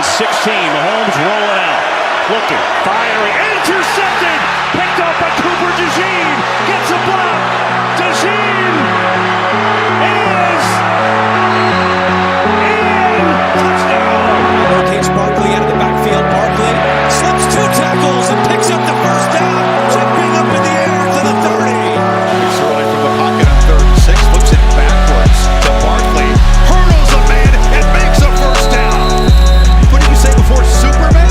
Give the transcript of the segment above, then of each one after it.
16. Mahomes rolling out. Looking, firing, intercepted. Picked up by Cooper DeJean. Gets a block. DeJean is in. Touchdown. Rotates Barkley out of the backfield. Barkley slips 2 tackles and picks up the first down. Jumping up in the air to the 30. He's throwing from the pocket on 3rd and 6. Flips it backwards to Barkley. Hurdles a man and makes a first down. What did you say before? Superman?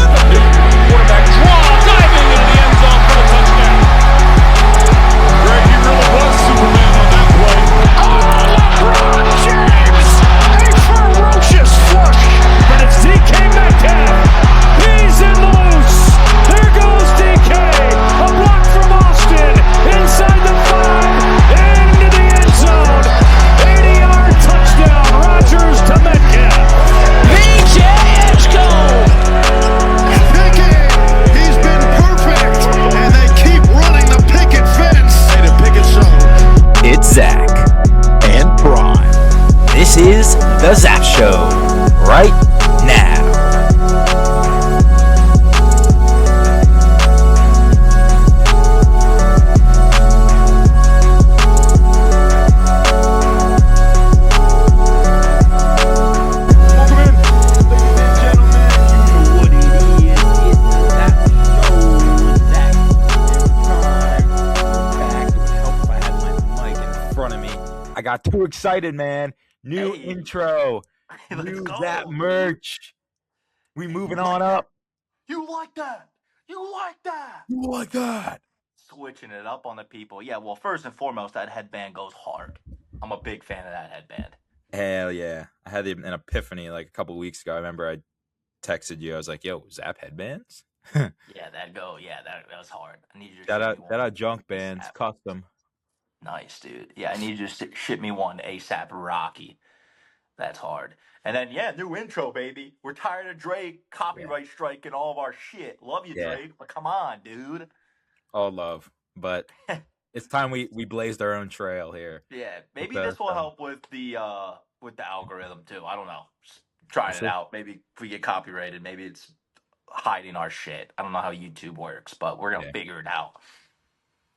Quarterback draw, diving into the end zone for the touchdown. Greg, he really was Superman on that play. Oh, LeBron James! A ferocious flush, but it's DK Metcalf. He's in loose. There goes DK. A block from Austin. Inside the 5. Into the end zone. 80-yard touchdown. Rodgers to Metcalf. VJ Edgecombe. He's been perfect, and they keep running the picket fence. Hey, the picket show. It's Zach and Brian. This is the ZAP Show right now. Welcome in, ladies and gentlemen. You know what it is. It's the ZAP Show. Zach and Prime. Back. It would help if I had my mic in front of me. I got too excited, man. New Hey. intro. Let's New go. ZAP merch. We moving on up. You like that? You like that? You like that? Switching it up on the people. Yeah, well, first and foremost, that headband goes hard. I'm a big fan of that headband. Hell yeah. I had an epiphany like a couple weeks ago. I remember I texted you. I was like, yo, Zap headbands? Yeah, that was hard. I need you to Shout ship out, me shout one out Junk Bands, ASAP. custom. Nice, dude. Yeah, I need you to ship me one ASAP Rocky. That's hard. And then, yeah, new intro, baby. We're tired of Drake copyright striking all of our shit. Love you, Yeah. Drake. But come on, dude. All love. But it's time we blazed our own trail here. Yeah, maybe With this will the- help with the algorithm too. I don't know. Just trying it out. Maybe if we get copyrighted, maybe it's hiding our shit. I don't know how YouTube works, but we're gonna Yeah. figure it out.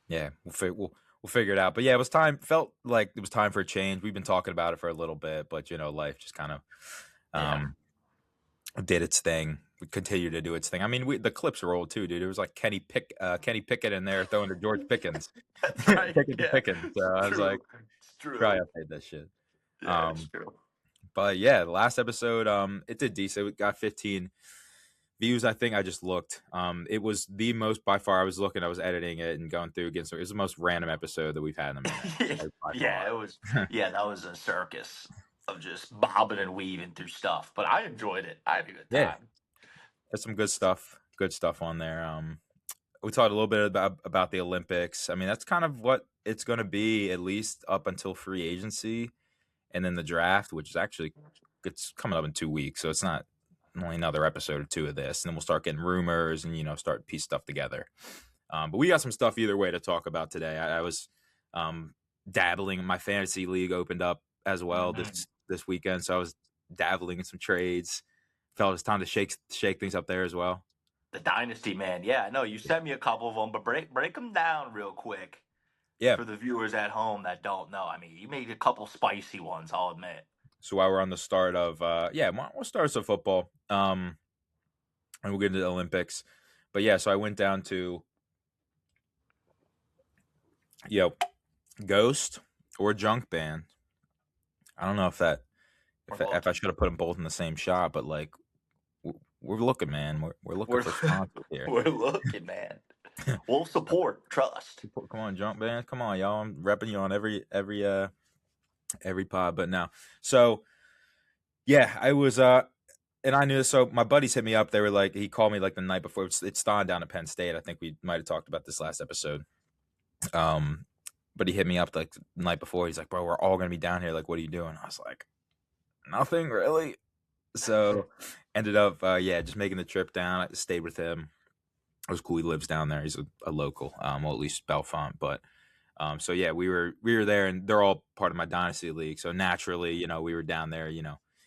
Yeah, we'll figure it out. But yeah, it was time. Felt like it was time for a change. We've been talking about it for a little bit, but life just kind of did its thing. We continue to do its thing. I mean, the clips are old too, dude. It was like Kenny Pickett in there throwing to George Pickens. That's right. Pickett to yeah. Pickens. So I was True. like, It's true. probably update that shit. Yeah, it's true. But yeah, the last episode, it did decent. It got 15 views. I think I just looked. It was the most by far. I was editing it and going through again. So it was the most random episode that we've had in a minute. Yeah, it was. Yeah, that was a circus of just bobbing and weaving through stuff. But I enjoyed it. I had a good time. Yeah. There's some good stuff on there. We talked a little bit about the Olympics. I mean, that's kind of what it's going to be, at least up until free agency, and then the draft, which is actually it's coming up in 2 weeks, so it's not only another episode or 2 of this, and then we'll start getting rumors and start to piece stuff together. But we got some stuff either way to talk about today. I was dabbling. My fantasy league opened up as well this weekend, so I was dabbling in some trades. Felt it's time to shake things up there as well. The Dynasty, man. Yeah, I know. You sent me a couple of them, but break them down real quick. Yeah. For the viewers at home that don't know. I mean, you made a couple spicy ones, I'll admit. So while we're on the start of we'll start some football. And we'll get into the Olympics. But yeah, so I went down to Ghost or Junk Band. I don't know if I should have put them both in the same shot, but like we're looking, man. We're looking for sponsors here. We're looking, man. We'll support. Trust. Come on, Junk Band. Come on, y'all. I'm repping you on every pod. But now, so yeah, I was and I knew. So my buddies hit me up. They were like, he called me like the night before. It's Dahn down at Penn State. I think we might have talked about this last episode. But he hit me up like the night before. He's like, bro, we're all gonna be down here. Like, what are you doing? I was like, nothing really. So ended up, just making the trip down. I stayed with him. It was cool. He lives down there. He's a local, well, at least Bellefonte. But so yeah, we were there, and they're all part of my dynasty league. So naturally, we were down there,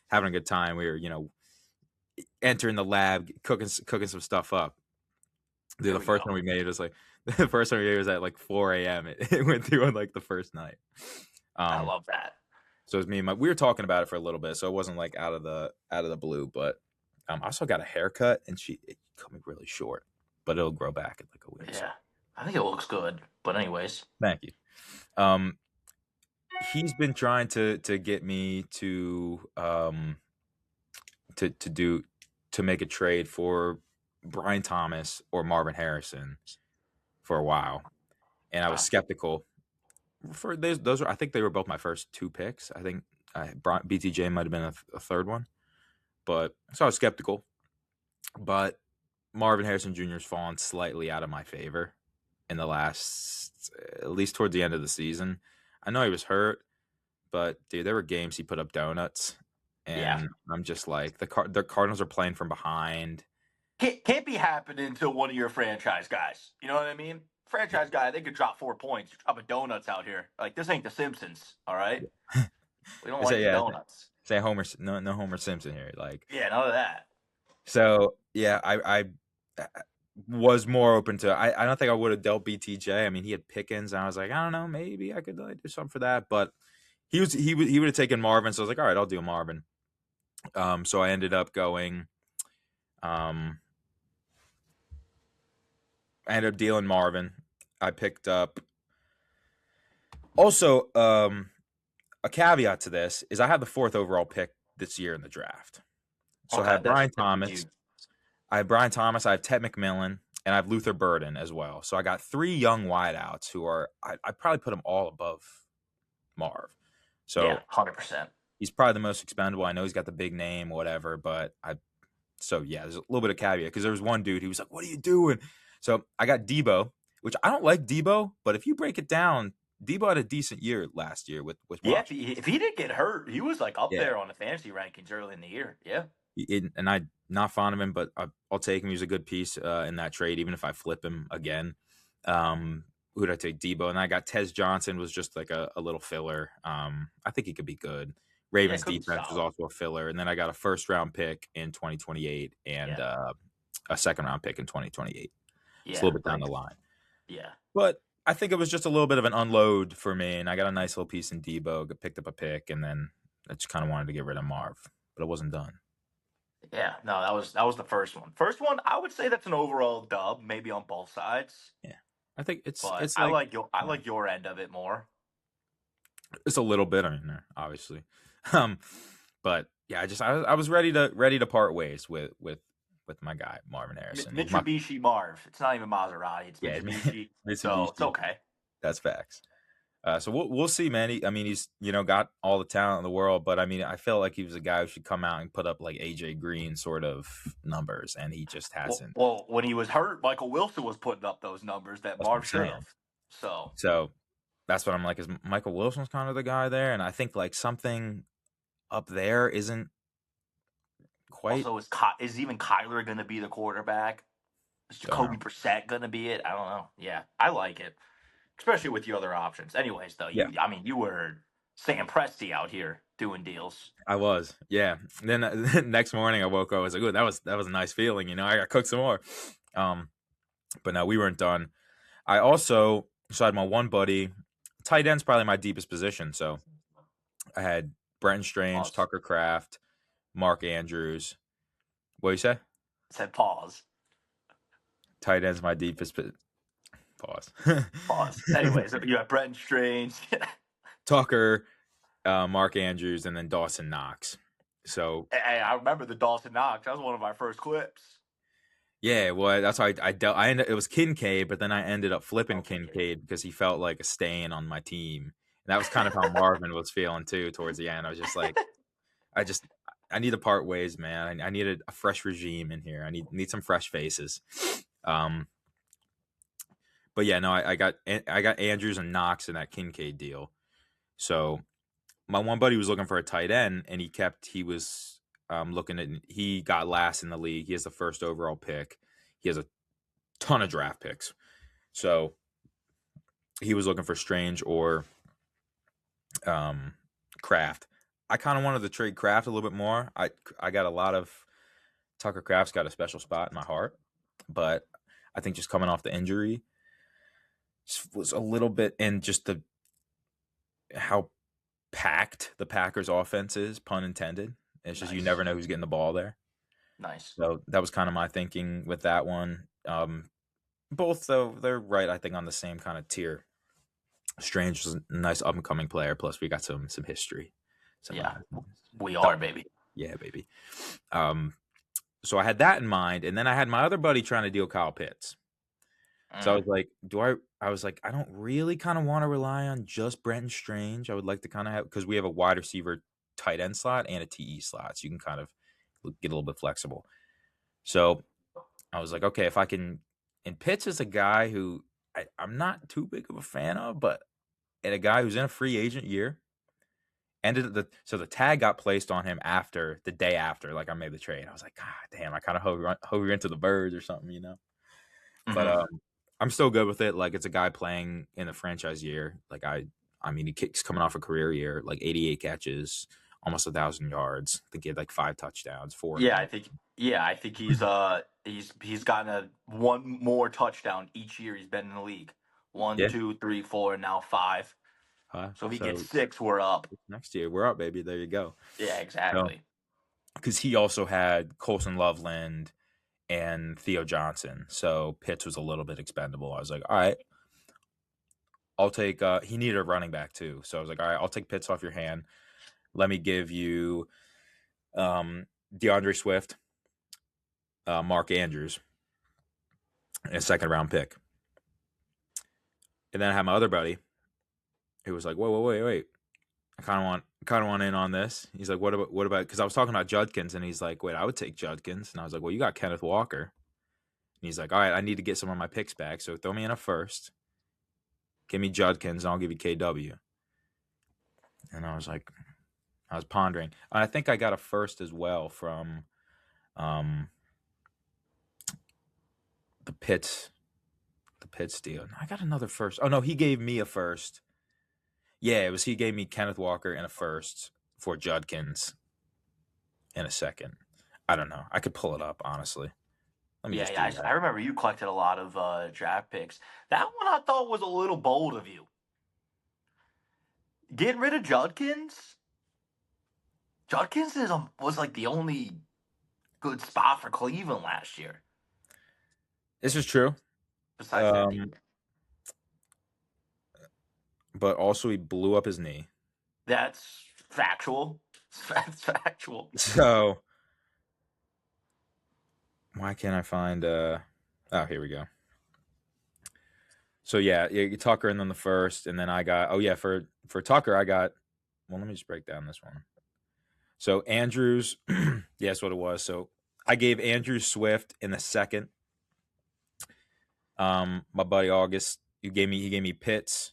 having a good time. We were, entering the lab, cooking some stuff up. Dude, the first one we made was like the first one we made was at like 4 a.m. It went through on like the first night. I love that. So it was me and we were talking about it for a little bit, so it wasn't like out of the blue. But I also got a haircut, and it cut me really short, but it'll grow back in like a week. Yeah, So. I think it looks good. But anyways, Thank you. He's been trying to get me to make a trade for Brian Thomas or Marvin Harrison for a while, and I was skeptical. For those I think they were both my first 2 picks. I think BTJ might have been a third one, but so I was skeptical. But Marvin Harrison Jr. has fallen slightly out of my favor in the last, at least towards the end of the season. I know he was hurt, but dude, there were games he put up donuts, and I'm just like the Cardinals are playing from behind. Can't be happening to one of your franchise guys. You know what I mean? Franchise guy, they could drop 4 points. You're dropping donuts out here. Like, this ain't The Simpsons, all right? We don't like the donuts. Say Homer, no Homer Simpson here. Like, yeah, none of that. So yeah, I was more open to. I don't think I would have dealt BTJ. I mean, he had Pickens, and I was like, I don't know, maybe I could do something for that. But he would have taken Marvin, so I was like, all right, I'll do Marvin. So I ended up going. I ended up dealing Marvin. I picked up. Also, a caveat to this is I had the 4th overall pick this year in the draft. So I have Brian Thomas. I have Ted McMillan, and I have Luther Burden as well. So I got 3 young wideouts who are I probably put them all above Marv. So yeah, 100%. He's probably the most expendable. I know he's got the big name, whatever, but there's a little bit of caveat because there was one dude who was like, "What are you doing?" So I got Debo, which I don't like Debo, but if you break it down, Debo had a decent year last year with Washington. If he didn't get hurt, he was like up there on the fantasy rankings early in the year. Yeah. And I'm not fond of him, but I'll take him. He's a good piece in that trade, even if I flip him again. Who did I take? Debo. And I got Tez Johnson, was just like a little filler. I think he could be good. Ravens defense was also a filler. And then I got a 1st-round pick in 2028 and a 2nd-round pick in 2028. Yeah, it's a little bit down the line. Yeah. But I think it was just a little bit of an unload for me, and I got a nice little piece in Debo, picked up a pick, and then I just kind of wanted to get rid of Marv, but it wasn't done. Yeah, no, that was the first one. First one, I would say that's an overall dub, maybe on both sides. Yeah, I think it's. I like your end of it more. It's a little bit, I mean, obviously, but yeah, I was ready to part ways with my guy Marvin Harrison. Mitsubishi Marv. It's not even Maserati. It's Mitsubishi. So it's okay. That's facts. So we'll see, man. He's got all the talent in the world, but I mean, I felt like he was a guy who should come out and put up like AJ Green sort of numbers, and he just hasn't. Well, when he was hurt, Michael Wilson was putting up those numbers that Marv should have. So that's what I'm like. Is Michael Wilson's kind of the guy there, and I think like something up there isn't quite. Also, is even Kyler going to be the quarterback? Is Jacoby Brissett going to be it? I don't know. Yeah, I like it. Especially with your other options. Anyways, though, you were Sam Presti out here doing deals. I was, yeah. Then the next morning I woke up, I was like, "Oh, that was a nice feeling." I got cooked some more. But no, we weren't done. I also had my one buddy. Tight end's probably my deepest position. So I had Brenton Strange, Tucker Kraft, Mark Andrews. What do you say? I said pause. Tight end's my deepest. Pause. Anyways, you have Brenton Strange, Tucker, Mark Andrews, and then Dawson Knox. So hey, I remember the Dawson Knox. That was one of my first clips. Yeah, well, that's how I dealt. It was Kincaid, but then I ended up flipping Kincaid because he felt like a stain on my team. And that was kind of how Marvin was feeling too towards the end. I was just like, I need to part ways, man. I needed a fresh regime in here. I need some fresh faces. But yeah, no, I got Andrews and Knox in that Kincaid deal. So my one buddy was looking for a tight end, and he was looking at. He got last in the league. He has the 1st overall pick. He has a ton of draft picks. So he was looking for Strange or Kraft. I kind of wanted to trade Kraft a little bit more. I got a lot of Tucker Kraft's got a special spot in my heart, but I think just coming off the injury was a little bit, and just how packed the Packers offense is, pun intended. It's just you never know who's getting the ball there. Nice. So that was kind of my thinking with that one. Both, though, they're right, I think, on the same kind of tier. Strange was a nice up-and-coming player, plus we got some history. We are, baby. Yeah, baby. So I had that in mind, and then I had my other buddy trying to deal Kyle Pitts. So I was like, I don't really kind of want to rely on just Brenton Strange. I would like to kind of have, because we have a wide receiver tight end slot and a TE slot, so you can kind of get a little bit flexible. So I was like, okay, if I can, and Pitts is a guy who I'm not too big of a fan of, and a guy who's in a free agent year. So the tag got placed on him the day after, like I made the trade. I was like, God damn, I kind of hope you're into the birds or something, you know? Mm-hmm. But I'm still good with it. Like, it's a guy playing in the franchise year. Like, I mean, he's coming off a career year, like 88 catches, almost 1,000 yards. I think he had like 5 touchdowns, 4. I think he's gotten one more touchdown each year he's been in the league. 1, 2, 3, 4, and now 5. So if he gets 6, we're up. Next year, we're up, baby. There you go. Yeah, exactly. Because he also had Colson Loveland and Theo Johnson. So Pitts was a little bit expendable. I was like, all right, I'll take he needed a running back too. So I was like, all right, I'll take Pitts off your hand. Let me give you DeAndre Swift, Mark Andrews, and a 2nd-round pick. And then I had my other buddy who was like, wait. I kind of want in on this. He's like, what about, because I was talking about Judkins, and he's like, wait, I would take Judkins. And I was like, well, you got Kenneth Walker. And he's like, all right, I need to get some of my picks back, so throw me in a first. Give me Judkins, and I'll give you KW. And I was pondering. And I think I got a first as well from the Pitts deal. I got another first. Oh, no, he gave me a first. Yeah, he gave me Kenneth Walker and a first for Judkins and a 2nd. I don't know. I could pull it up, honestly. I remember you collected a lot of draft picks. That one I thought was a little bold of you. Getting rid of Judkins? Judkins was like the only good spot for Cleveland last year. This is true. Besides that team. But also he blew up his knee. That's factual. That's factual. So why can't I find oh, here we go. So yeah, Tucker and then the first, and then I got for Tucker I got, well, let me just break down this one. So Andrews, yeah, that's what it was. So I gave Andrews Swift in the 2nd. My buddy August, he gave me Pitts.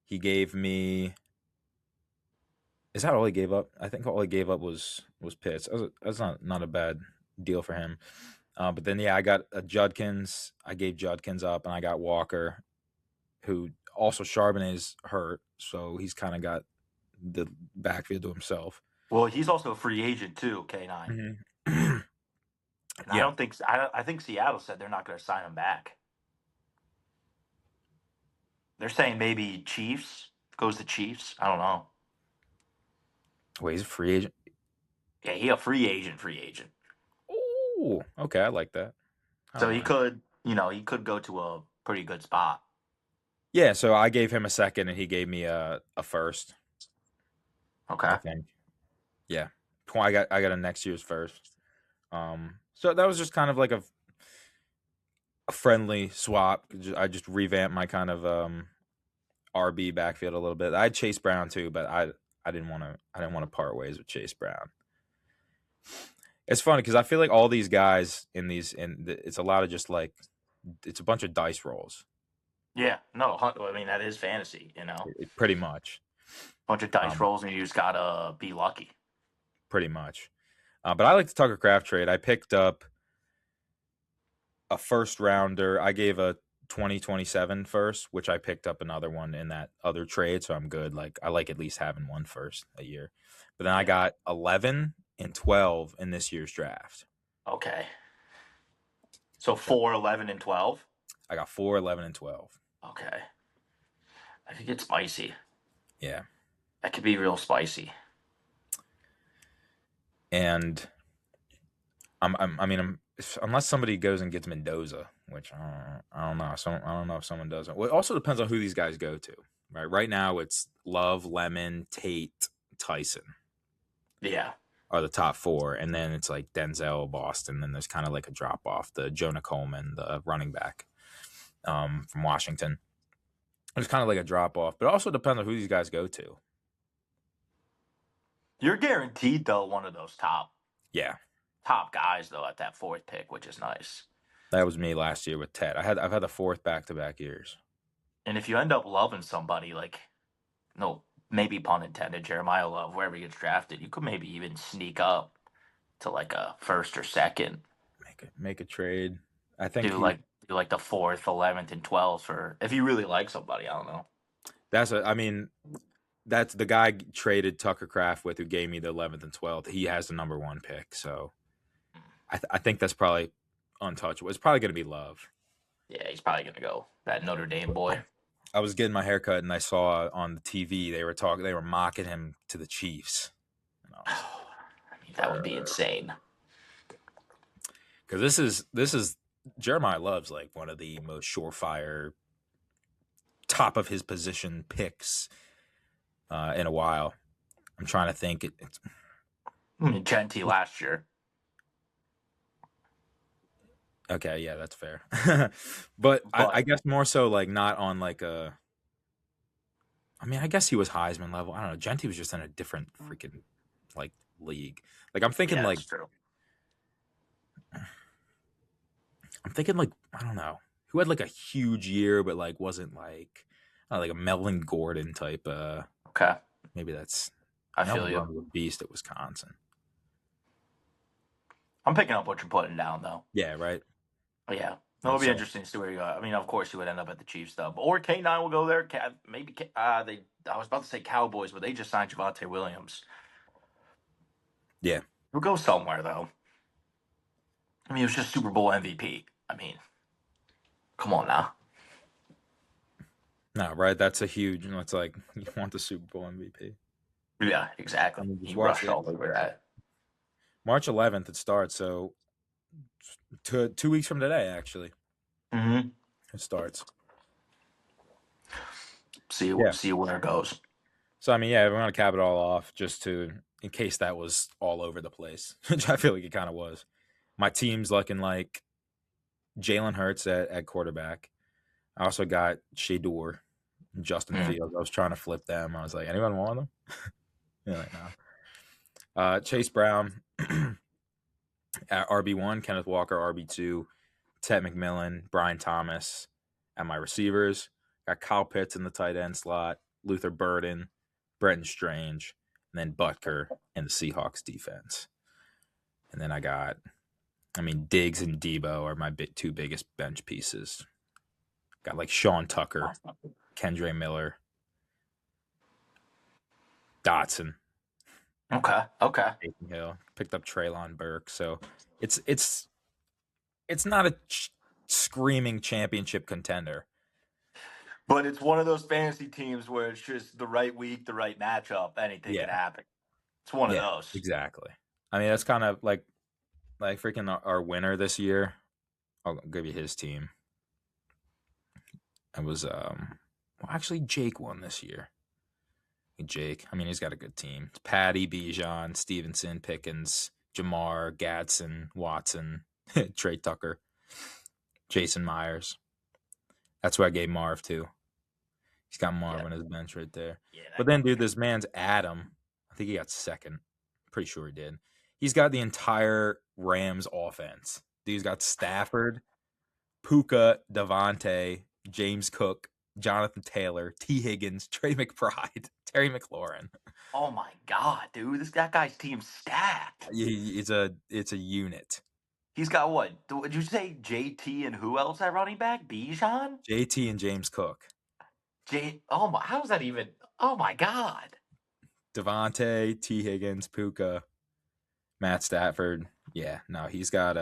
He gave me. Is that all he gave up? I think all he gave up was Pitts. That's not a bad deal for him. But then I got a Judkins. I gave Judkins up, and I got Walker, who also Charbonnet's hurt, so he's kind of got the backfield to himself. Well, he's also a free agent too, K9. Mm-hmm. Yeah. I think Seattle said they're not going to sign him back. They're saying maybe Chiefs, goes to Chiefs. I don't know. Wait, he's a free agent? Yeah, he's a free agent. Oh, okay, I like that. So he could go to a pretty good spot. Yeah, so I gave him a 2nd, and he gave me a first. Okay. I think. Yeah, I got a next year's first. So that was just kind of like a friendly swap. I just revamped my kind of RB backfield a little bit. I had Chase Brown too, but I didn't want to part ways with Chase Brown. It's funny because I feel like all these guys it's a lot of just like, it's a bunch of dice rolls. Yeah, no, I mean that is fantasy, Pretty much. Bunch of dice rolls, and you just gotta be lucky. Pretty much. But I like the Tucker Kraft trade. I picked up a first rounder. I gave a 2027 first, which I picked up another one in that other trade, so I'm good. Like, I like at least having one first a year. But then I got 11 and 12 in this year's draft. Okay. So 4, 11, and 12. I got 4, 11, and 12. Okay. I could get spicy. Yeah. That could be real spicy. And unless somebody goes and gets Mendoza, which I don't know. I don't know if someone does it. Well, it also depends on who these guys go to. Right now, it's Love, Lemon, Tate, Tyson Yeah. are the top 4, and then it's like Denzel, Boston. Then there's kind of like a drop off. The Jonah Coleman, the running back from Washington. There's kind of like a drop off, but it also depends on who these guys go to. You're guaranteed, though, one of those top Yeah, guys, though, at that 4th pick, which is nice. that was me last year with Ted. I've had the 4th back-to-back years. And if you end up loving somebody, like, no, maybe pun intended, Jeremiah Love, wherever he gets drafted, you could maybe even sneak up to like a 1st or 2nd. Make a trade. I think Do like the 4th, 11th, and 12th for if you really like somebody. I don't know. That's the guy traded Tucker Kraft with, who gave me the 11th and 12th. He has the number 1 pick, so I think that's probably untouchable. It's probably going to be Love. Yeah, he's probably gonna go that Notre Dame boy. I was getting my haircut and I saw on the TV they were mocking him to the Chiefs. I mean, that would be insane. Because this is Jeremiah Love's like one of the most surefire, top of his position picks in a while. I'm trying to think. It's Genty last year. okay. Yeah, that's fair. but I guess more so like not on like a. I mean, I guess he was Heisman level. I don't know. Genty was just in a different freaking like league. Like I'm thinking like. That's true. I'm thinking like I don't know who had like a huge year, but like wasn't like like a Melvin Gordon type. Okay, Maybe that's I feel Melvin you. Gordon was a beast at Wisconsin. I'm picking up what you're putting down, though. Yeah, right. Yeah, it'll be interesting to see where you go. I mean, of course, he would end up at the Chiefs, though, or K9 will go there. Maybe I was about to say Cowboys, but they just signed Javonte Williams. Yeah, He'll go somewhere, though. I mean, it was just Super Bowl MVP. I mean, come on now. no, right. That's a huge. It's like you want the Super Bowl MVP. Yeah, exactly. I mean, just He watch rushed it. all over that. March 11th it starts, so 2 weeks from today actually Mm-hmm. it starts. See where it goes. So I mean, yeah, we're gonna cap it all off just in case that was all over the place, which I feel like it kind of was. My team's looking like Jalen Hurts at quarterback. I also got Shador, Justin Fields. I was trying to flip them. I was like, anyone want them? Yeah, like, no. Chase Brown at RB1, Kenneth Walker RB2, Ted McMillan, Brian Thomas at my receivers. Got Kyle Pitts in the tight end slot, Luther Burden, Brenton Strange, and then Butker in the Seahawks defense. And then I got, Diggs and Debo are my 2 biggest bench pieces. Got like Sean Tucker, Kendre Miller, Dotson. Okay. Hill picked up Treylon Burke, so it's not a screaming championship contender, But it's one of those fantasy teams where it's just the right week, the right matchup, anything can happen. It's one of those. Exactly. I mean, that's kind of like freaking our winner this year. I'll give you his team. It was actually Jake won this year. Jake, he's got a good team. It's Patty, Bijan, Stevenson, Pickens, Jamar, Gadsden, Watson, Trey Tucker, Jason Myers. That's who I gave Marv to. He's got Marv on his bench right there. Yeah, but then, dude, this man's Adam. I think he got second. Pretty sure he did. He's got the entire Rams offense. Dude's got Stafford, Puka, Devontae, James Cook, Jonathan Taylor, T. Higgins, Trey McBride, Terry McLaurin. Oh my God, dude! That guy's team's stacked. It's a unit. He's got what? Did you say JT and who else at running back? Bijan? JT and James Cook. Oh my! How's that even? Oh my God! Devontae, T. Higgins, Puka, Matt Stafford, Yeah, no, he's got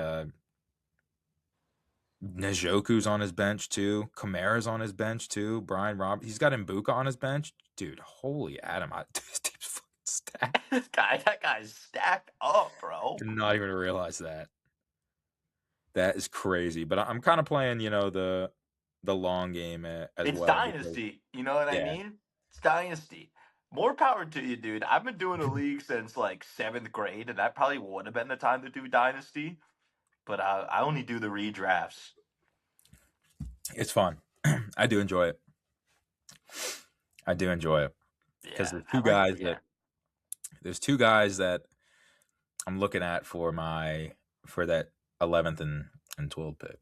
Njoku's on his bench too. Kamara's on his bench too. Brian Rob, he's got Mbuka on his bench. Dude, holy Adam, this team's fucking stacked. That guy's stacked up, bro. Did not even realize that. That is crazy. But I'm kind of playing, the long game as It's well. dynasty. You know what I Yeah. mean? It's dynasty. More power to you, dude. I've been doing a league since like 7th grade, and that probably would have been the time to do dynasty. But I only do the redrafts. It's fun. I do enjoy it. Because Yeah, there's two guys that I'm looking at for that 11th and 12th pick.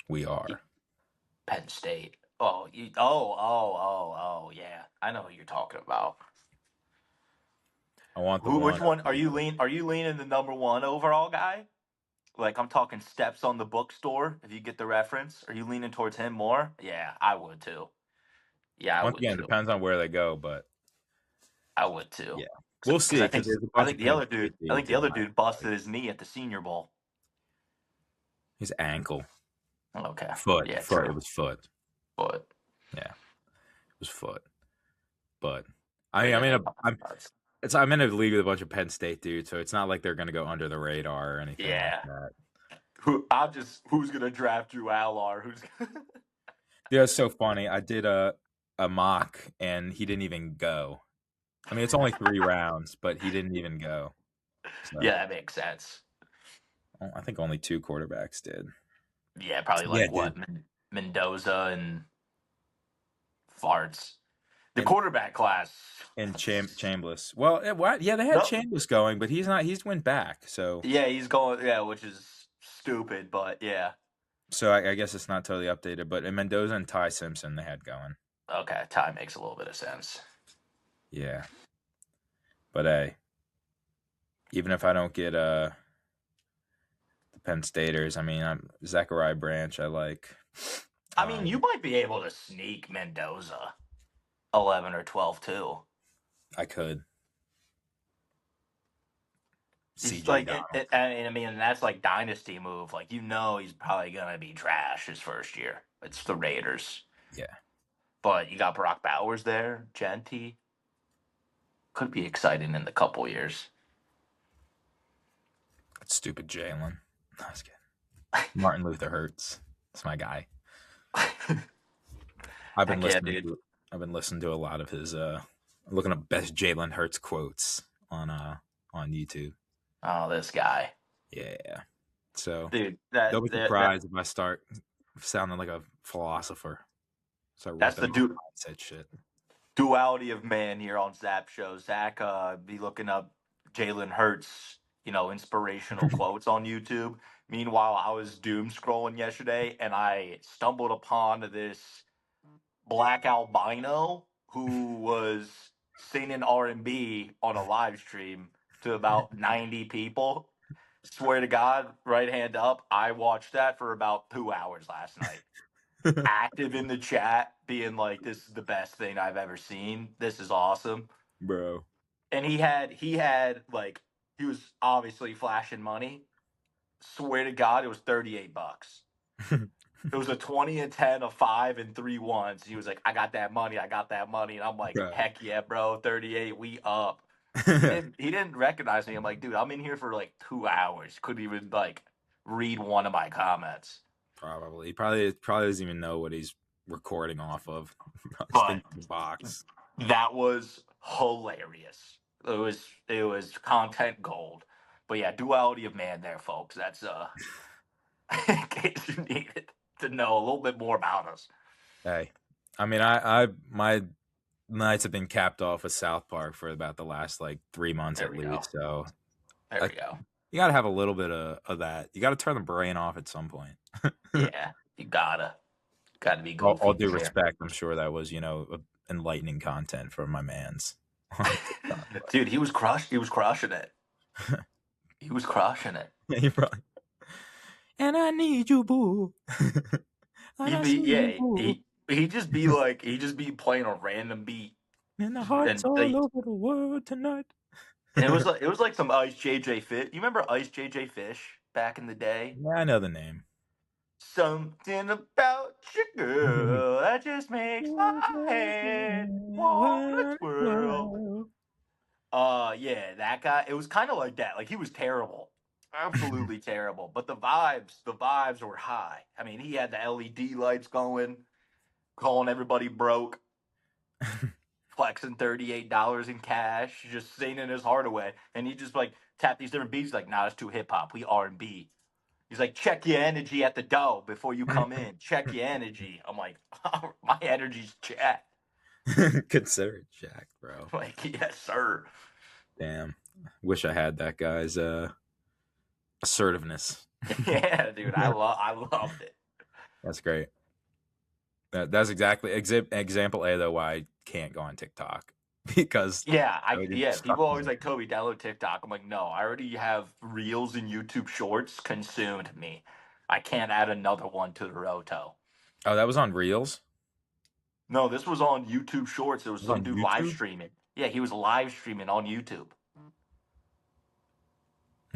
We are Penn State. Oh, yeah. I know who you're talking about. I want the Which one are you leaning the number 1 overall guy? Like I'm talking steps on the bookstore. If you get the reference, are you leaning towards him more? Yeah, I would too. Yeah, I Once would again, too. depends on where they go, but I would too. yeah, we'll see. I think the other dude busted his knee at the Senior Bowl. His ankle, Okay, foot. Yeah, Foot. true. It was foot. But Yeah, it was foot. But I'm in a league with a bunch of Penn State dudes, so it's not like they're gonna go under the radar or anything like that. Who's gonna draft Drew Allar? Yeah, it's so funny. I did a mock and he didn't even go. I mean, it's only 3 rounds, but he didn't even go. So, Yeah, that makes sense. I think only 2 quarterbacks did. Yeah, probably Mendoza and Farts. The quarterback class. And Chambliss. Well, what? Yeah, they had Chambliss going, but he's not. He's went back. So yeah, he's going. Yeah, which is stupid, but yeah. So I guess it's not totally updated, but Mendoza and Ty Simpson they had going. Okay, Ty makes a little bit of sense. Yeah, but hey, even if I don't get the Penn Staters, I mean, Zachariah Branch. I like. I mean, you might be able to sneak Mendoza 11 or 12 too. I could. He's like, I mean, that's like dynasty move. Like, he's probably gonna be trash his first year. It's the Raiders. Yeah. But you got Brock Bowers there, Genty. Could be exciting in the couple years. That stupid Jalen. No, I was kidding. Martin Luther Hurts. That's my guy. I've been listening to a lot of his looking up best Jalen Hurts quotes on YouTube. Oh, this guy. Yeah. So dude, don't be surprised if I start sounding like a philosopher. So that's the dude. Said shit. Duality of man here on ZAP show. Zach be looking up Jalen Hurts, inspirational quotes on YouTube. Meanwhile, I was doom scrolling yesterday and I stumbled upon this black albino who was singing R&B on a live stream to about 90 people. Swear to God, right hand up, I watched that for about 2 hours last night. Active in the chat, being like, "This is the best thing I've ever seen. This is awesome, bro." And he had like, he was obviously flashing money. Swear to God, it was $38. It was a 20 and 10, a 5 and 3 ones. He was like, I got that money, and I'm like, bro. Heck yeah, bro, 38, we up. He didn't recognize me. I'm like, dude, I'm in here for like 2 hours. Couldn't even like read one of my comments. Probably. He probably doesn't even know what he's recording off of. But the box. That was hilarious. It was content gold. But yeah, duality of man there, folks. That's in case you needed to know a little bit more about us. Hey. I mean, I my nights have been capped off with South Park for about the last like 3 months at least. So there we go. You gotta have a little bit of that. You gotta turn the brain off at some point. Yeah, you gotta be goofy. All due respect, I'm sure that was enlightening content from my man's. Dude, he was crushing it. He was crushing it. He probably. And I need you, boo. He just be playing a random beat. And the hearts all over the world tonight. And it was like some Ice JJ Fish. You remember Ice JJ Fish back in the day? Yeah, I know the name. Something about you, girl, that just makes my head wanna twirl. Yeah, that guy. It was kind of like that. Like he was terrible, absolutely terrible. But the vibes were high. I mean, he had the LED lights going, calling everybody broke, flexing $38 in cash, just singing his heart away. And he just like tapped these different beats. Like, nah, it's too hip hop. We R&B. He's like, check your energy at the door before you come in. Check your energy. I'm like, my energy's jacked. Consider it jacked, bro. Like, yes, sir. Damn. Wish I had that guy's assertiveness. Yeah, dude, I loved it. That's great. That's exactly example A though why I can't go on TikTok because People always like Toby download TikTok. I'm like, no, I already have Reels and YouTube Shorts consumed me. I can't add another one to the roto. Oh, that was on Reels. No, this was on YouTube Shorts. There was some On dude live YouTube? streaming. Yeah, he was live streaming on YouTube.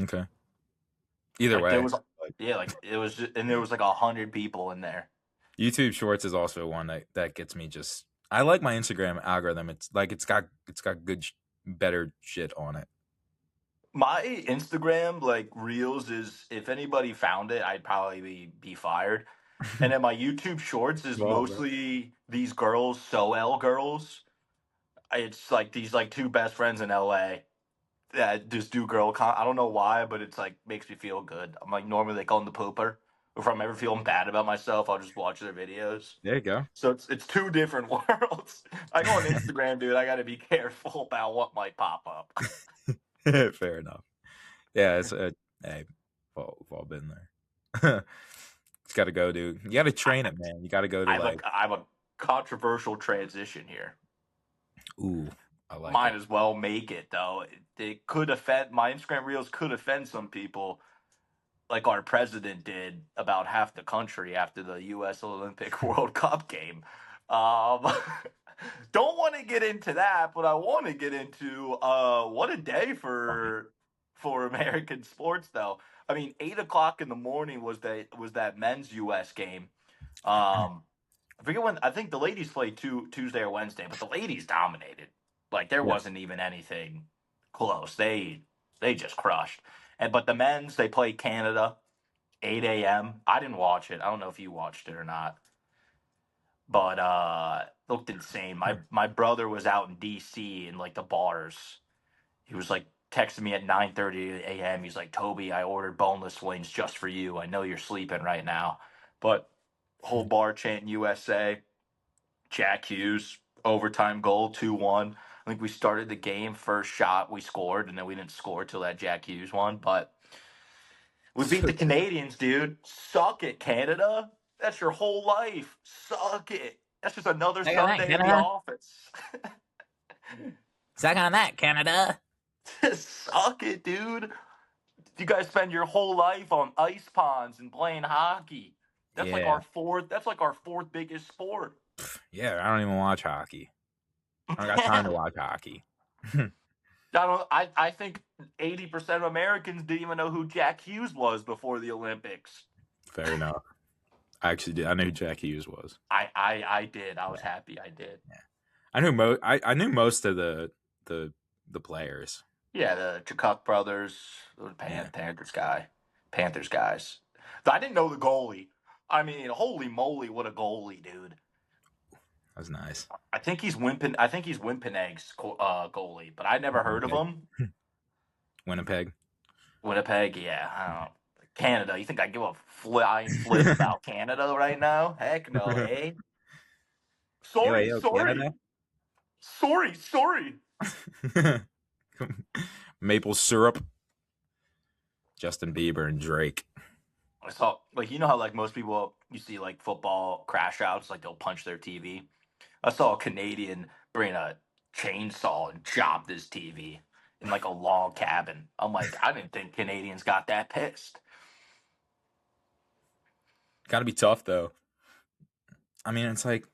Okay. Either Like way, there was, it was, and there was like 100 people in there. YouTube Shorts is also one that gets me just. I like my Instagram algorithm. It's like it's got good, better shit on it. My Instagram like Reels is, if anybody found it, I'd probably be fired. And then my YouTube Shorts is Well, bro. mostly these girls, SoL girls. It's like these like two best friends in LA that just do I don't know why, but it's like makes me feel good. I'm like normally they call them the pooper. If I'm ever feeling bad about myself, I'll just watch their videos. There you go. So it's two different worlds. I go on Instagram, dude. I got to be careful about what might pop up. Fair enough. Yeah, it's hey, we've all been there. It's got to go, dude. You got to train it, man. You got to go to I have a controversial transition here. Ooh, I like Might it. as well make it though. It could offend my Instagram reels could offend some people, like our president did about half the country after the U.S. Olympic World Cup game. Um, don't want to get into that, but I want to get into what a day for American sports, though. I mean, 8 o'clock in the morning was that men's U.S. game. I forget when. I think the ladies played Tuesday or Wednesday, but the ladies dominated. Like there Yeah. wasn't even anything close. They just crushed. But the men's they played Canada, 8 a.m. I didn't watch it. I don't know if you watched it or not, but looked insane. My brother was out in D.C. in like the bars. He was like texting me at 9:30 a.m. He's like, Toby, I ordered boneless wings just for you. I know you're sleeping right now, but whole bar chanting USA. Jack Hughes overtime goal 2-1. I think we started the game first shot we scored, and then we didn't score till that Jack Hughes one. But we beat the Canadians, dude. Suck it, Canada. That's your whole life. Suck it. That's just another Suck on that, Sunday in the Canada. office. Suck on that, Canada. Suck it, dude. You guys spend your whole life on ice ponds and playing hockey. That's like Yeah. our fourth. That's like our fourth biggest sport. Yeah, I don't even watch hockey. I don't got time to watch hockey. I think 80% of Americans didn't even know who Jack Hughes was before the Olympics. Fair enough. I actually did. I knew who Jack Hughes was. I did. I was happy I did. I knew most of the players. Yeah, the Chakuk brothers, the Panthers guys. I didn't know the goalie. I mean, holy moly, what a goalie, dude. That was nice. I think he's Winnipeg's goalie, but I never heard of him. Winnipeg. Winnipeg, yeah. I don't know. Canada, you think I give a flying flip about Canada right now? Heck no, eh? Sorry. Maple syrup. Justin Bieber and Drake. I saw, like, you know how, like, most people, you see, like, football crash outs, like, they'll punch their TV. I saw a Canadian bring a chainsaw and chop this TV in, like, a log cabin. I'm like, I didn't think Canadians got that pissed. Gotta be tough, though. I mean, it's like,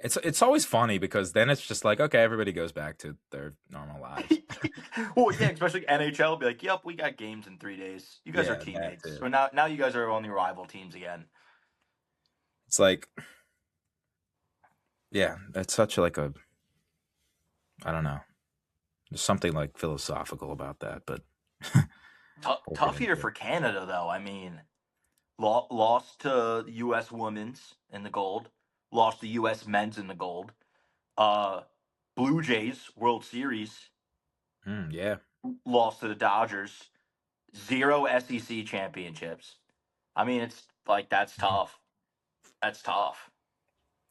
It's always funny because then it's just like, okay, everybody goes back to their normal lives. Well, yeah, especially NHL be like, "Yep, we got games in 3 days. You guys are Yeah, that teammates. too. So now you guys are on your rival teams again." It's like, yeah, that's such like a, I don't know. There's something like philosophical about that, but we'll get Tough year into it. for Canada, though. I mean, lost to U.S. women's in the gold, lost to U.S. men's in the gold. Uh, Blue Jays World Series Yeah. lost to the Dodgers. 0 SEC championships. I mean, it's like that's tough. That's tough.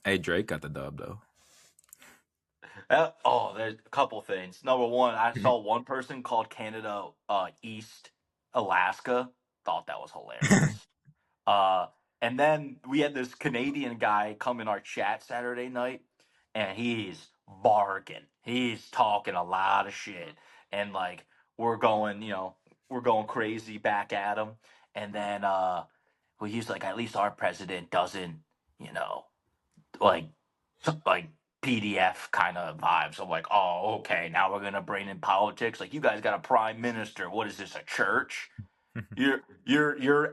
Hey, Drake got the dub though. There's a couple things. Number one, I saw one person called Canada East Alaska. Thought that was hilarious. Uh, and then we had this Canadian guy come in our chat Saturday night, and he's barking. He's talking a lot of shit, and like we're going, we're going crazy back at him. And then well, he's like, at least our president doesn't, you know, like like PDF kind of vibes. I'm like, oh, okay, now we're gonna bring in politics. Like, you guys got a prime minister. What is this, a church? Your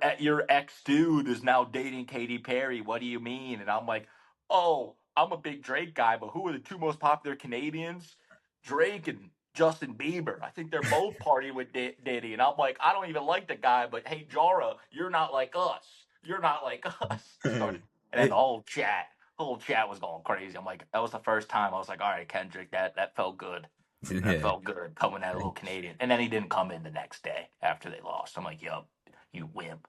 ex dude is now dating Katy Perry. What do you mean? And I'm like, oh, I'm a big Drake guy, but who are the two most popular Canadians? Drake and Justin Bieber. I think they're both partying with Diddy. And I'm like, I don't even like the guy, but hey, Jara, you're not like us. You're not like us. And then the whole chat was going crazy. I'm like, that was the first time I was like, all right, Kendrick, that felt good. That Yeah. felt good coming at a little Canadian. And then he didn't come in the next day after they lost. I'm like, yup, you wimp.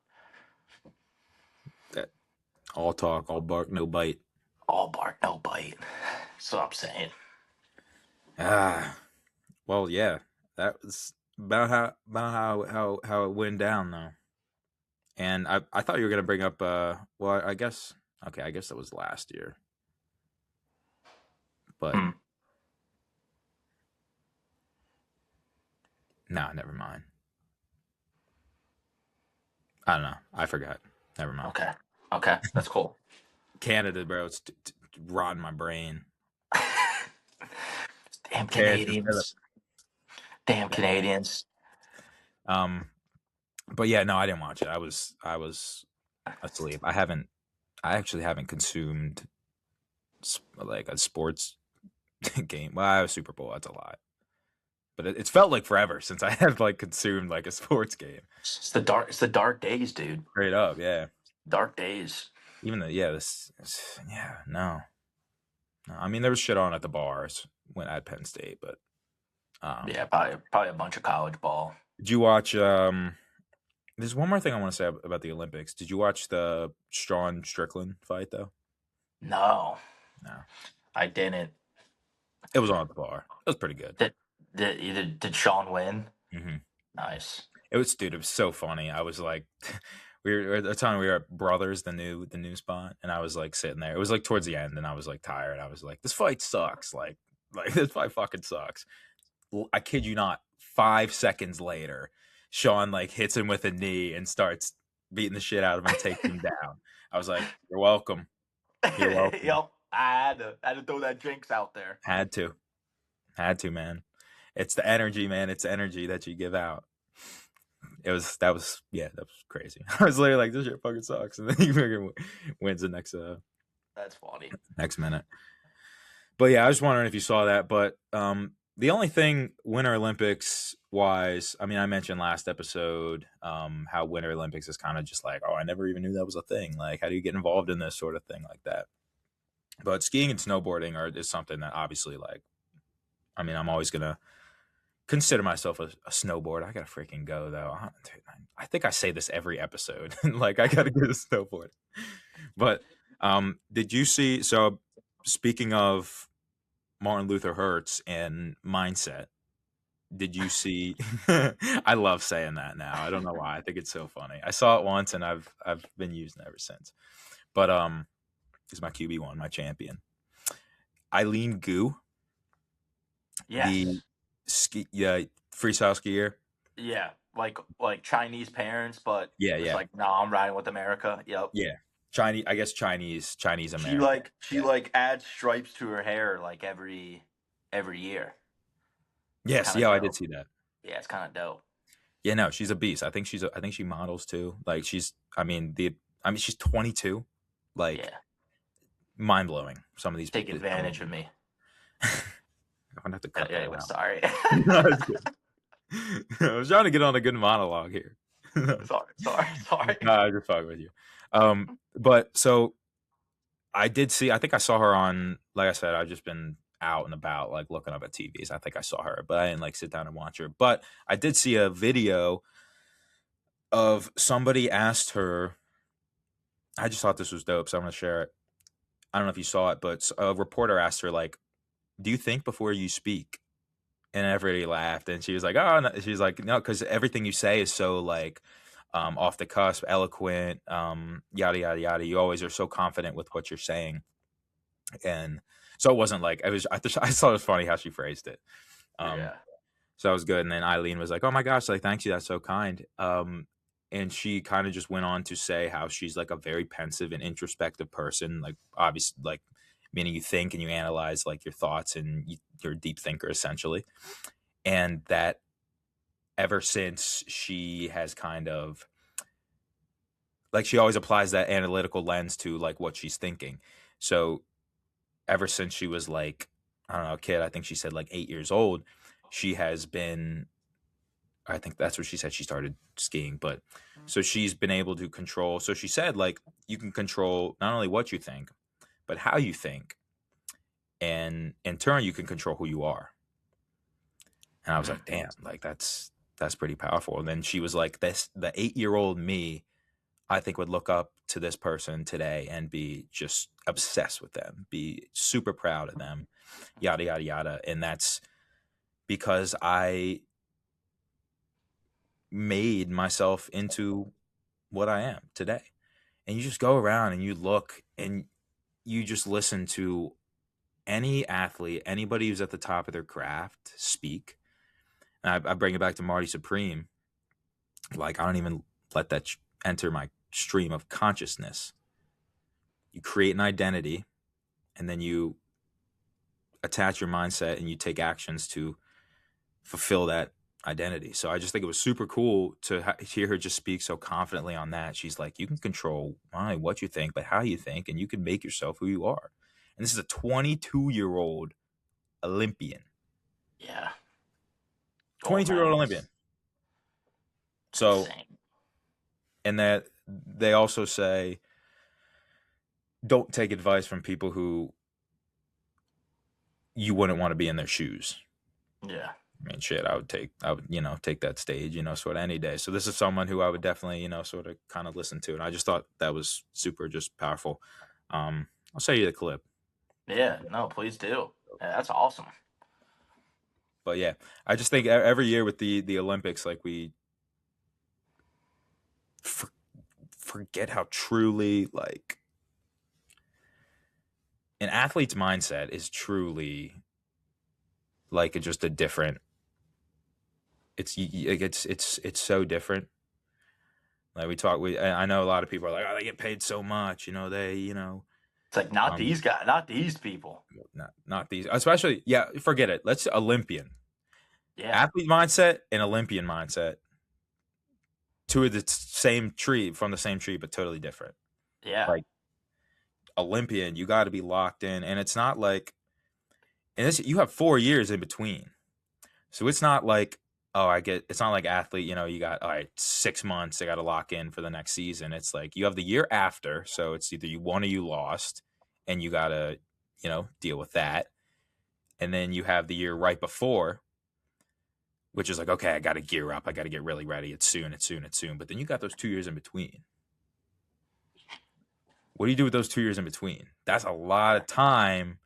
That all talk, all bark, no bite. All bark, no bite. That's what I'm saying. Well, yeah, that was about how it went down though. And I thought you were gonna bring up well, I guess that was last year, but Hmm. nah, never mind. I don't know. I forgot. Never mind. Okay, that's cool. Canada, bro, it's rotting my brain. Damn Canada. Canadians. Damn Canadians. But yeah, no, I didn't watch it. I was asleep. I actually haven't consumed like a sports game. Well, I was Super Bowl. That's a lot, but it's felt like forever since I have like consumed like a sports game. It's the dark days, dude. Straight up, yeah. Dark days. Even no. I mean, there was shit on at the bars when at Penn State, but Yeah, probably a bunch of college ball. did you watch? There's one more thing I want to say about the Olympics. Did you watch the Sean Strickland fight though? No, No, I didn't. it was on at the bar. It was pretty good. Did Sean win? Mm-hmm. Nice. It was so funny. I was like, we were at the time we were at Brothers, the new spot, and I was like sitting there. It was like towards the end, and I was like tired. I was like, this fight sucks. Like this fight fucking sucks. I kid you not. 5 seconds later, Sean like hits him with a knee and starts beating the shit out of him and taking him down. I was like, you're welcome. You're welcome. Yep. I had to throw that jinx out there. Had to, man. It's the energy, man. It's the energy that you give out. That was crazy. I was literally like, this shit fucking sucks, and then he fucking wins the next That's funny. next minute. But yeah, I was wondering if you saw that. But the only thing Winter Olympics wise, I mean, I mentioned last episode how Winter Olympics is kind of just like, oh, I never even knew that was a thing. Like, how do you get involved in this sort of thing like that? But skiing and snowboarding is something that obviously, like, I mean, I'm always gonna consider myself a snowboarder. I gotta freaking go though. I think I say this every episode. Like, I gotta get a snowboard. But did you see? So speaking of Martin Luther Hertz and mindset, did you see? I love saying that now. I don't know why. I think it's so funny. I saw it once and I've been using it ever since. But it's my QB1, my champion, Eileen Gu. Yes. The freestyle skier. Yeah, like Chinese parents, but Yeah, it's yeah. like, no, I'm riding with America. Yep. Yeah. Chinese, I guess Chinese She American. Yeah. adds stripes to her hair like every year. It's Yes, kind of yeah, I did dope. see that. Yeah, it's kind of dope. Yeah, no, she's a beast. I think she models too. Like she's 22. Like Yeah, mind blowing. Some of these take people. Some of advantage them. of me. I'm gonna have to cut that Anyway, out. sorry. No, it's good. I was trying to get on a good monologue here. Sorry. No, I just fucking with you. But so I did see. I think I saw her on. Like I said, I've just been out and about, like looking up at TVs. I think I saw her, but I didn't like sit down and watch her. But I did see a video of somebody asked her. I just thought this was dope, so I'm gonna share it. I don't know if you saw it, but a reporter asked her like, "Do you think before you speak?" And everybody laughed, and she was like, "Oh," no. She's like, "No, because everything you say is so like off the cusp, eloquent, yada yada yada. You always are so confident with what you're saying." And so it wasn't like I thought it was funny how she phrased it. Um, Yeah. so that was good. And then Eileen was like, "Oh my gosh, like thanks you, that's so kind." And she kind of just went on to say how she's like a very pensive and introspective person, like obviously like meaning you think and you analyze like your thoughts and you're a deep thinker essentially. And that ever since she has kind of like she always applies that analytical lens to like what she's thinking. So ever since she was like, I don't know, a kid, I think she said like 8 years old, she has been, I think that's what she said, she started skiing. But so she's been able to control. So she said, like, you can control not only what you think, but how you think. And in turn, you can control who you are. And I was like, damn, like that's pretty powerful. And then she was like, the 8-year-old me, I think would look up to this person today and be just obsessed with them, be super proud of them, yada, yada, yada. And that's because I made myself into what I am today. And you just go around and you look and you just listen to any athlete, anybody who's at the top of their craft speak. And I bring it back to Marty Supreme. Like, I don't even let that enter my stream of consciousness. You create an identity and then you attach your mindset and you take actions to fulfill that identity. So I just think it was super cool to hear her just speak so confidently on that. She's like, you can control not only what you think, but how you think, and you can make yourself who you are. And this is a 22-year-old Olympian. Yeah. 22-year-old Olympian. So, Insane. and that they also say, don't take advice from people who you wouldn't want to be in their shoes. Yeah. I mean, shit, I would, take that stage, sort of any day. So this is someone who I would definitely, sort of kind of listen to. And I just thought that was super just powerful. I'll show you the clip. Yeah. No, please do. Yeah, that's awesome. But yeah, I just think every year with the Olympics, like we forget how truly like an athlete's mindset is truly like just a different. It's so different. Like I know a lot of people are like, oh, they get paid so much, It's like not these guys, not these people. not these, especially, yeah, forget it. Let's Olympian. Yeah. Athlete mindset and Olympian mindset. Two of the same tree, from the same tree, but totally different. Yeah. Like Olympian, you got to be locked in, and it's not like, you have 4 years in between, so it's not like, it's not like athlete, you got, all right, 6 months, they got to lock in for the next season. It's like you have the year after, so it's either you won or you lost, and you got to, deal with that. And then you have the year right before, which is like, okay, I got to gear up. I got to get really ready. It's soon. But then you got those 2 years in between. What do you do with those 2 years in between? That's a lot of time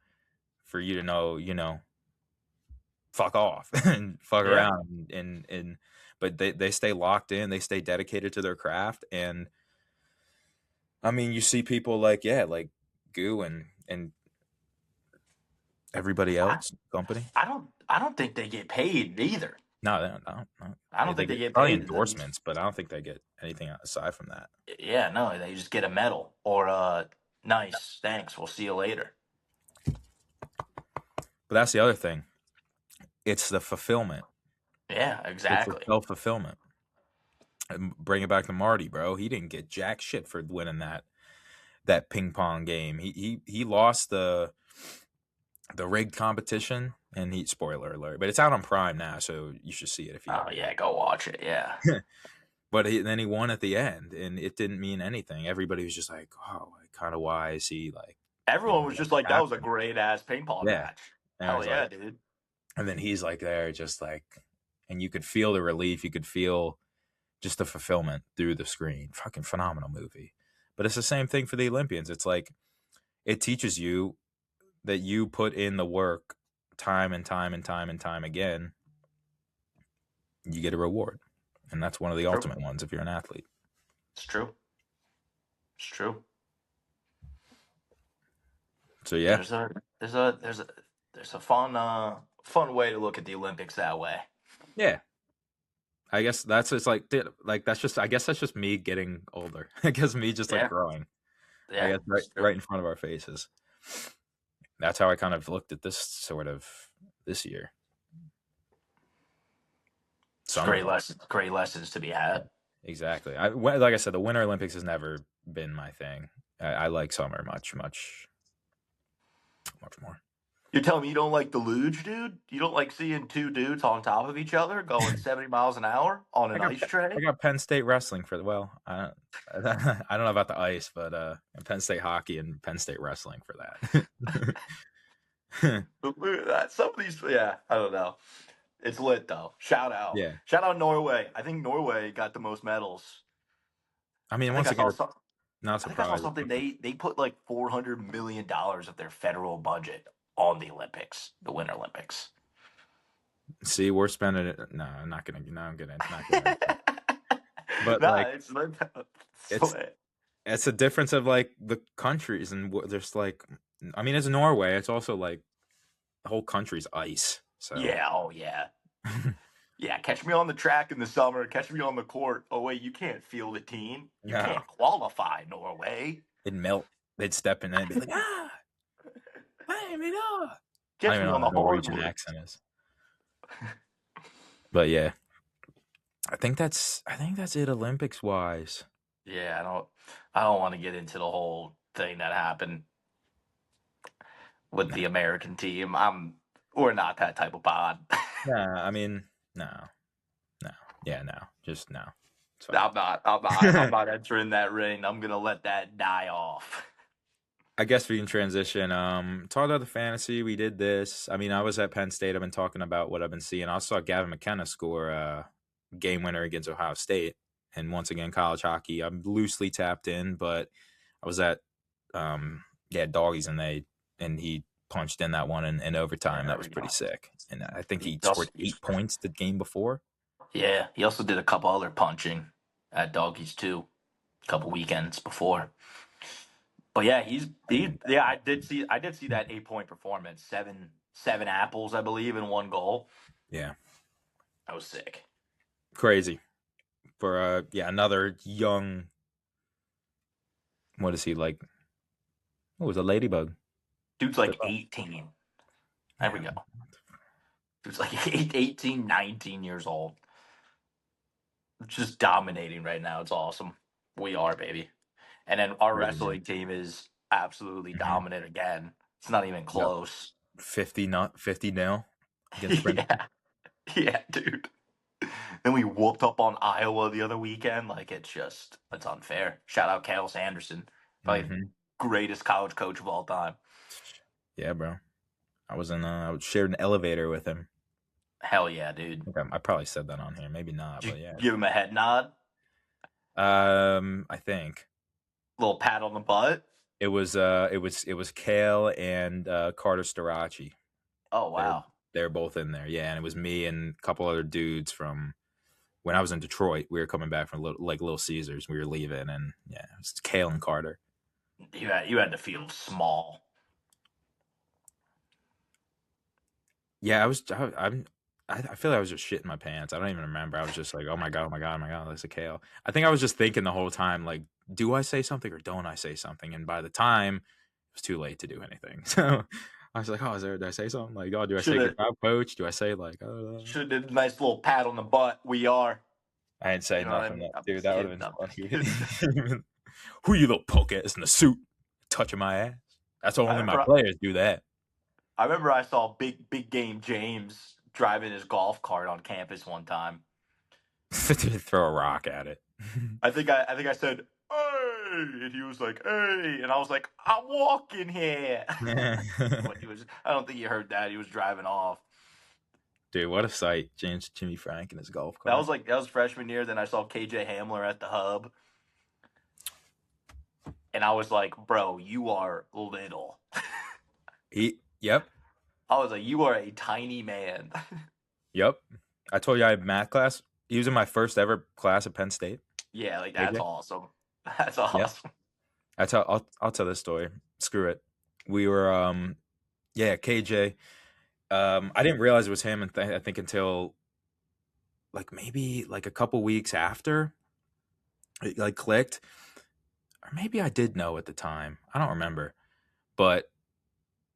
for you to know, fuck off and fuck around. But they stay locked in. They stay dedicated to their craft. And I mean, you see people like Goo and everybody else company. I don't think they get paid either. No, they don't. No. I don't They think they get get probably paid. endorsements, but I don't think they get anything aside from that. Yeah, no, they just get a medal or nice, thanks, we'll see you later. But that's the other thing. It's the fulfillment. Yeah, It's the exactly. self-fulfillment. And bring it back to Marty, bro. He didn't get jack shit for winning that ping pong game. He lost the rigged competition, and he spoiler alert, but it's out on Prime now, so you should see it if you. Oh yeah, go watch it. Yeah. But then he won at the end, and it didn't mean anything. Everybody was just like, "Oh, like, kind of why is he like?" Everyone was just like, that was a happened? great ass ping pong Yeah, match. and I Hell was yeah, like, dude. and then he's like there, just like, and you could feel the relief. You could feel just the fulfillment through the screen. Fucking phenomenal movie. But it's the same thing for the Olympians. It's like it teaches you that you put in the work time and time and time and time again, you get a reward. And that's one of the True. ultimate ones if you're an athlete. It's true. It's true. So yeah. There's a fun way to look at the Olympics that way. Yeah. I guess that's just like that's just I guess that's just me getting older. I guess me just like growing. Yeah, I guess right in front of our faces. That's how I kind of looked at this year. Great lessons to be had. Exactly. Like I said, the Winter Olympics has never been my thing. I like summer much more. You're telling me you don't like the luge, dude? You don't like seeing two dudes on top of each other going 70 miles an hour on an ice tray? I got Penn State wrestling I don't know about the ice, but Penn State hockey and Penn State wrestling for that. Look at that. Some of these, I don't know. It's lit though. Shout out. Yeah. Shout out Norway. I think Norway got the most medals. I mean, once again, not surprised. I think I saw something. They put like $400 million of their federal budget on the Olympics, the Winter Olympics. See, we're spending it. No, I'm not gonna. No, I'm gonna. Not gonna. But it's a difference of like the countries, and there's like, I mean, it's Norway. It's also like the whole country's ice. So yeah. Oh yeah. Yeah, catch me on the track in the summer. Catch me on the court. Oh wait, you can't field a team. You can't qualify, Norway. It'd melt. They'd step in and be like, ah, hey, me no. Catch me on the Norwegian accent is. But yeah, I think that's it Olympics wise. Yeah, I don't want to get into the whole thing that happened with the American team. We're not that type of pod. Nah, I mean, no. Yeah, no. Just no. I'm not entering that ring. I'm gonna let that die off. I guess we can transition. Talk about the fantasy. We did this. I mean, I was at Penn State. I've been talking about what I've been seeing. I saw Gavin McKenna score a game winner against Ohio State. And once again, college hockey. I'm loosely tapped in, but I was at Doggies, and he punched in that one in overtime. That was pretty sick. And I think he scored 8 points the game before. Yeah, he also did a couple other punching at Doggies too, a couple weekends before. But yeah, I did see that 8-point performance, seven apples, I believe, and 1 goal. Yeah, that was sick. Crazy for another young. What is he like? What was a ladybug? Dude's like 18. There we go. Dude's like 18, 19 years old. Just dominating right now. It's awesome. We are, baby. And then our wrestling team is absolutely dominant again. It's not even close. 50 nil against Princeton. Yeah, dude. And we whooped up on Iowa the other weekend. Like, it's unfair. Shout out Cal Sanderson. Probably greatest college coach of all time. Yeah, bro. I shared an elevator with him. Hell yeah, dude. I probably said that on here. Maybe not, but yeah. Give him a head nod? I think. Little pat on the butt? It was Kale and Carter Starachi. Oh wow. They're both in there. Yeah, and it was me and a couple other dudes from when I was in Detroit. We were coming back from Little Caesars. We were leaving, and yeah, it was Kale and Carter. You had to feel small. Yeah, I feel like I was just shitting my pants. I don't even remember. I was just like, oh my god, that's a KO. I think I was just thinking the whole time, like, do I say something or don't I say something? And by the time it was too late to do anything. So I was like, oh, did I say something? Like, oh, do I say Should good have job, coach? Do I say like, should have did a nice little pat on the butt. We are. I didn't say You know what I nothing, mean? I'm dude. just That would kidding. have I'm been just kidding. funny. Who you little punk ass in the suit touching my ass? That's only my players do that. I remember I saw big game James driving his golf cart on campus one time. Throw a rock at it. I think I said, "Hey," and he was like, "Hey," and I was like, "I'm walking here." But I don't think he heard that. He was driving off. Dude, what a sight. Jimmy Frank in his golf cart. That was freshman year. Then I saw KJ Hamler at the hub. And I was like, bro, you are little. Yep. I was like, you are a tiny man. Yep. I told you I had math class. He was in my first ever class at Penn State. Yeah, like that's KJ. awesome. That's awesome. Yeah. I'll tell this story. Screw it. We were KJ. I didn't realize it was him, and I think until like maybe like a couple weeks after it like clicked, or maybe I did know at the time. I don't remember, but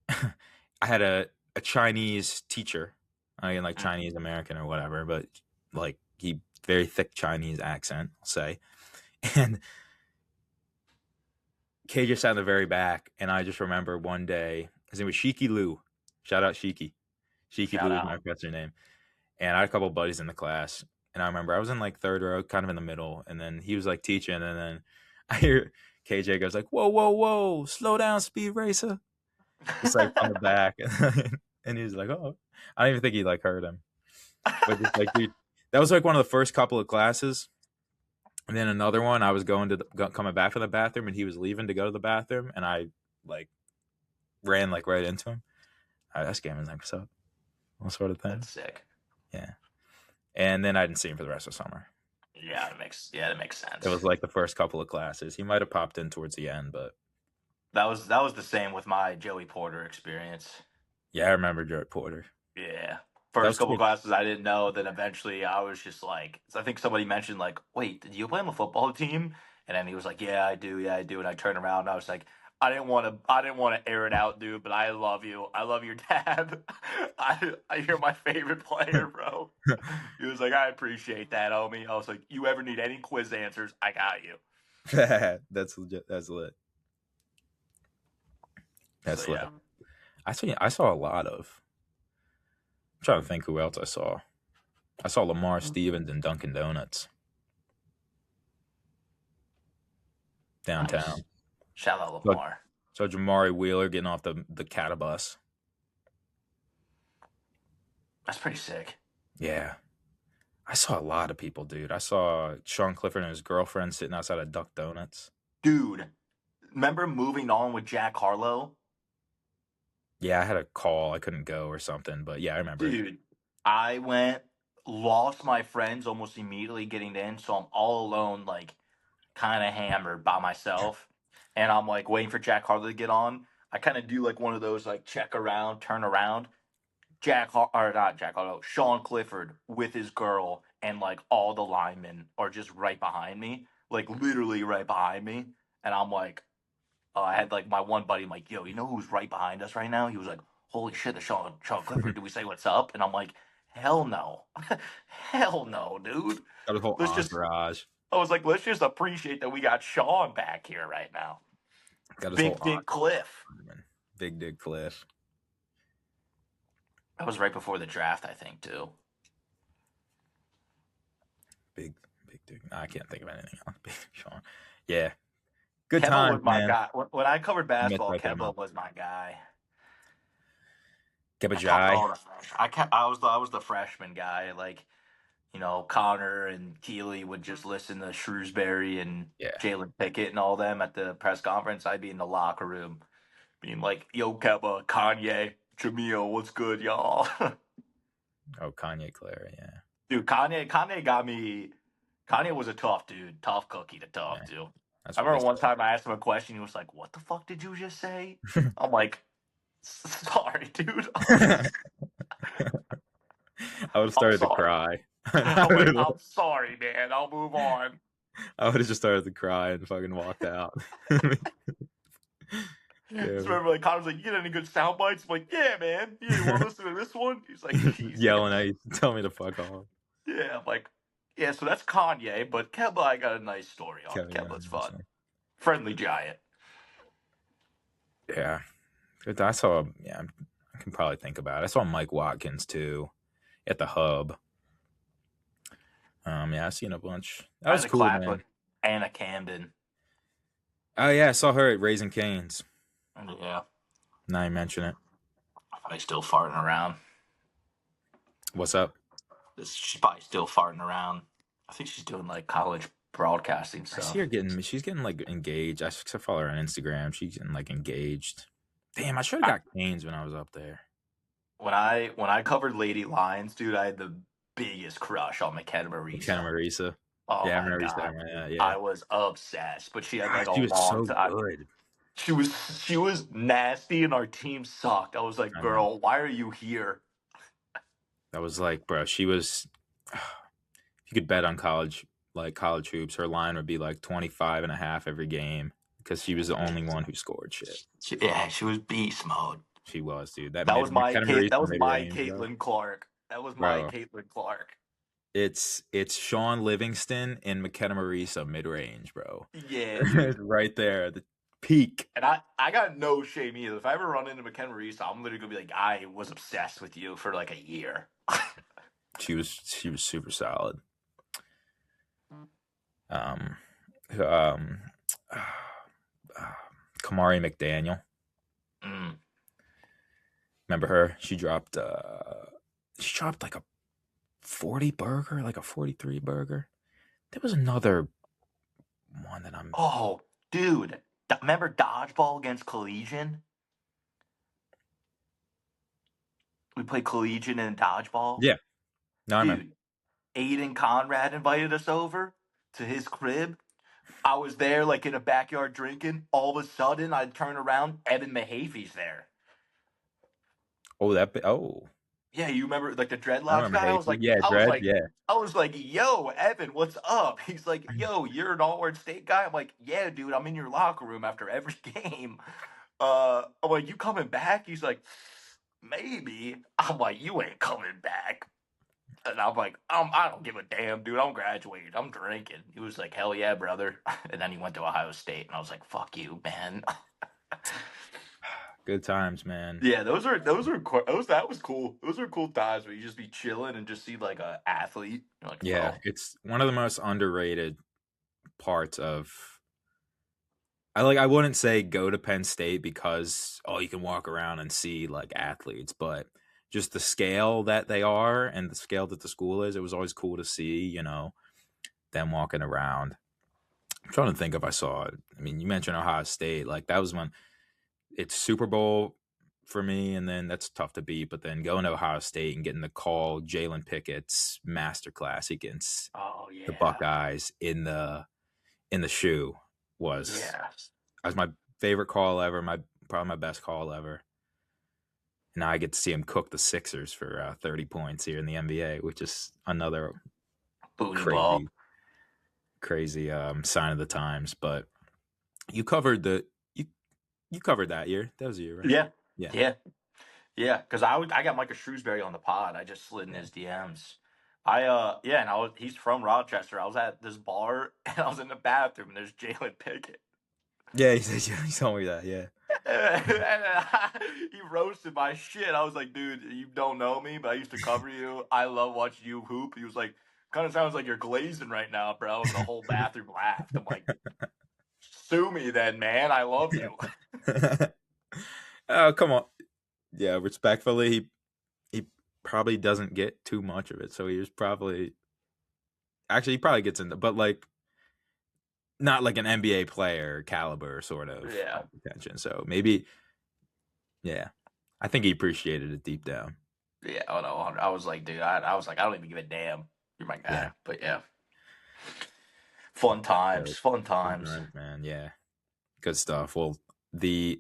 I had a Chinese teacher, again like Chinese American or whatever, but like he very thick Chinese accent, I'll say, and KJ sat in the very back, and I just remember one day his name was Shiki Liu. Shout out Shiki. Shiki Liu is my professor name. And I had a couple of buddies in the class, and I remember I was in like third row, kind of in the middle, and then he was like teaching, and then I hear KJ goes like, "Whoa, slow down, speed racer!" It's like from the back, and he was like, "Oh," I don't even think he like heard him, but just like, dude, that was like one of the first couple of classes, and then another one I was coming back from the bathroom, and he was leaving to go to the bathroom, and I like ran like right into him. I scared him like, "What's up?" What sort of thing? That's sick. Yeah. And then I didn't see him for the rest of summer. Yeah, that makes sense. It was like the first couple of classes. He might have popped in towards the end, but that was the same with my Joey Porter experience. Yeah, I remember Joey Porter. Yeah. First couple classes I didn't know, then eventually I was just like, I think somebody mentioned like, "Wait, did you play on the football team?" And then he was like, "Yeah, I do. And I turned around and I was like, I didn't want to air it out, dude, but I love you. I love your dad. You're my favorite player, bro." He was like, "I appreciate that, homie." I was like, "You ever need any quiz answers? I got you." That's legit. That's lit. That's So, lit. yeah. I saw a lot of. I'm trying to think who else I saw. I saw Lamar Stevens and Dunkin' Donuts downtown. Nice. Shout out Lamar. So Jamari Wheeler getting off the catabus. That's pretty sick. Yeah. I saw a lot of people, dude. I saw Sean Clifford and his girlfriend sitting outside of Duck Donuts. Dude, remember moving on with Jack Harlow? Yeah, I had a call. I couldn't go or something, but yeah, I remember. Dude, I went, lost my friends almost immediately getting in, so I'm all alone, like, kind of hammered by myself. And I'm, like, waiting for Jack Harlow to get on. I kind of do, like, one of those, like, check around, turn around. Sean Clifford with his girl and, like, all the linemen are just right behind me. Like, literally right behind me. And I'm like, I had, like, my one buddy, I'm like, "Yo, you know who's right behind us right now?" He was like, "Holy shit, the Sean Clifford. Do we say what's up?" And I'm like, "Hell no." Hell no, dude. Got a whole entourage. I was like, let's just appreciate that we got Sean back here right now. Big Dick Cliff. Big Dick Cliff. That was right before the draft, I think, too. Big Dick. No, I can't think of anything else. Big Sean. Yeah. Good Kemba time, was my man. guy. When I covered basketball, Kemba was my guy. Kemba Jai. I was the freshman guy. Like, you know, Connor and Keely would just listen to Shrewsbury and Jalen Pickett and all them at the press conference. I'd be in the locker room being like, "Yo, Kemba, Kanye, Jamil, what's good, y'all?" Oh, Kanye Clare, yeah. Dude, Kanye got me. Kanye was a tough dude, tough cookie to talk to. I remember one time I asked him a question. He was like, "What the fuck did you just say?" I'm like, "Sorry, dude." I would have started to sorry. cry. I'm like, I'm sorry, man. I'll move on. I would have just started to cry and fucking walked out. Just Yeah. remember, like Connor's like, you get any good sound bites? I'm like, yeah, man. Yeah, you want to listen to this one? He's like, Jesus. Yelling at you, tell me to fuck off. Yeah, I'm like, yeah. So that's Kanye, but Kemba, I got a nice story on. Kevin, Kemba's fun, friendly giant. yeah. I saw. Yeah, I can probably think about it. I saw Mike Watkins too at the Hub. Yeah, I've seen a bunch. That was cool, man. Anna Camden. Oh yeah, I saw her at Raising Cane's. Yeah. Now you mention it. Probably still farting around. What's up? She's probably still farting around. I think she's doing like college broadcasting stuff. I see her she's getting like engaged. I follow her on Instagram. She's getting like engaged. Damn, I should have got Cane's when I was up there. When I covered Lady Lions, dude, I had the biggest crush on McKenna Marisa. Oh yeah, my I remember God. Yeah. I was obsessed, but she had like she a was long so time. good. She was nasty, and our team sucked. I was like, girl, why are you here? That was like, bro, she was. You could bet on college hoops. Her line would be like 25.5 every game because she was the only one who scored shit. She was beast mode. She was, dude. That was my Caitlin Clark. That was my Caitlin Clark. It's Sean Livingston and McKenna Marisa mid range, bro. Yeah, it's right there, the peak. And I got no shame either. If I ever run into McKenna Marisa, I'm literally gonna be like, I was obsessed with you for like a year. She was super solid. Kamari McDaniel. Remember her? She dropped like a 40 burger, like a 43 burger. There was another one that I'm. Oh, dude! Remember dodgeball against Collegian? We played Collegian and dodgeball. Yeah. No, dude. I remember. Aiden Conrad invited us over to his crib. I was there, like in a backyard drinking. All of a sudden, I turn around. Evan Mahaffey's there. Oh. Yeah, you remember like the dreadlocks guy? I was like, I was like, yo, Evan, what's up? He's like, yo, you're an All-Word State guy? I'm like, yeah, dude, I'm in your locker room after every game. I'm like, you coming back? He's like, maybe. I'm like, you ain't coming back. And I'm like, I don't give a damn, dude. I'm graduating. I'm drinking. He was like, hell yeah, brother. And then he went to Ohio State, and I was like, fuck you, man. Good times, man. Yeah, that was cool. Those are cool times where you just be chilling and just see like a athlete. Like, yeah, it's one of the most underrated parts of. I wouldn't say go to Penn State because you can walk around and see like athletes, but just the scale that they are and the scale that the school is, it was always cool to see, them walking around. I'm trying to think if I saw it. I mean, you mentioned Ohio State, like that was when it's Super Bowl for me, and then that's tough to beat. But then going to Ohio State and getting the call Jalen Pickett's masterclass against the Buckeyes in the shoe was my favorite call ever, probably my best call ever. Now I get to see him cook the Sixers for 30 points here in the NBA, which is another crazy sign of the times. But you covered you covered that year. That was a year, right? Yeah. Because I got Micah Shrewsbury on the pod. I just slid in his DMs. He's from Rochester. I was at this bar and I was in the bathroom and there's Jalen Pickett. Yeah, he told me that. Yeah. He roasted my shit. I was like, dude, you don't know me, but I used to cover you. I love watching you hoop. He was like, kind of sounds like you're glazing right now, bro. And the whole bathroom laughed. I'm like, sue me then, man. I love you. Oh, come on. Yeah, respectfully, he probably doesn't get too much of it. So he probably gets into, but like, not like an NBA player caliber sort of attention. So maybe, I think he appreciated it deep down. Yeah, I was like, dude, I was like, I don't even give a damn. You're my guy. Yeah. But yeah. Fun times, man. Yeah. Good stuff. Well, that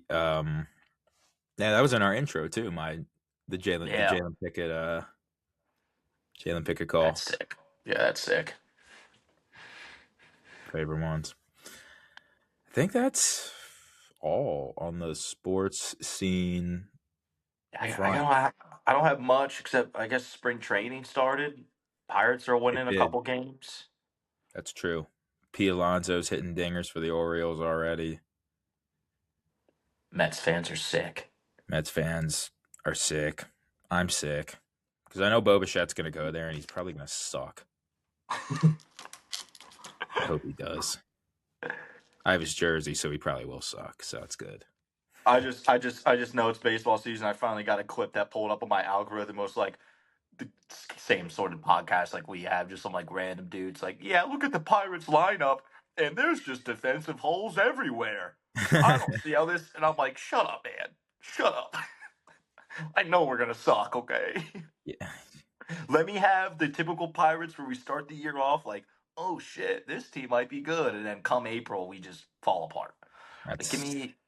was in our intro too. The Jalen Pickett Jalen, pick a call. That's sick. Yeah, that's sick. Favorite ones. I think that's all on the sports scene front. I don't have much except I guess spring training started. Pirates are It winning a did. couple games. That's true. P. Alonso's hitting dingers for the Orioles already. Mets fans are sick. Mets fans are sick. I'm sick. Because I know Bo Bichette's going to go there and he's probably going to suck. I hope he does. I have his jersey, so he probably will suck. So that's good. I just know it's baseball season. I finally got a clip that pulled up on my algorithm. It was like the same sort of podcast like we have, just some like random dudes like, yeah, look at the Pirates lineup, and there's just defensive holes everywhere. I don't see how this, and I'm like, shut up, man, shut up. I know we're gonna suck, okay? Yeah. Let me have the typical Pirates where we start the year off like, oh shit, this team might be good, and then come April we just fall apart. Like,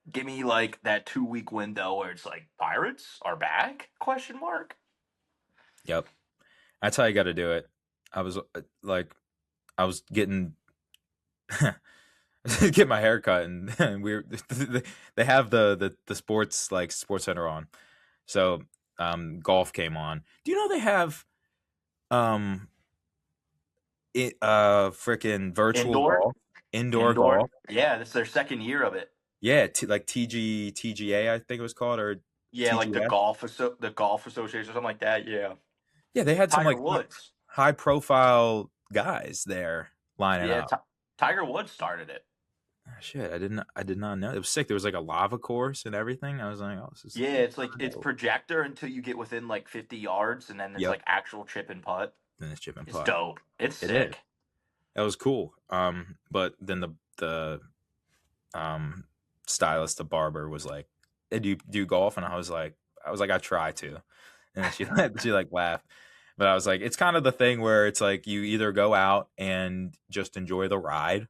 give me like that 2 week window where it's like Pirates are back? Question mark. Yep. That's how you got to do it. I was I was getting get my hair cut, and they have the sports like Sports Center on, so golf came on. Do you know they have freaking virtual golf, indoor golf? Yeah, this is their second year of it. Yeah, like TGA, I think it was called, or Yeah, like the TGF. the golf association or something like that. Yeah, Yeah, they had some Tiger like Woods. high profile guys there lining Yeah, up. Tiger Woods started it. Oh, shit, I did not know. It was sick. There was like a lava course and everything. I was like, oh, this is Yeah, it's like it's projector until you get within like 50 yards, and then it's Yep. like actual chip and putt. Then it's chip and It's putt. dope. It's It sick. is. That was cool. But then the stylist, the barber, was like, "Hey, do you do golf?" And I was like, I try to, and she like laughed. But I was like, it's kind of the thing where it's like you either go out and just enjoy the ride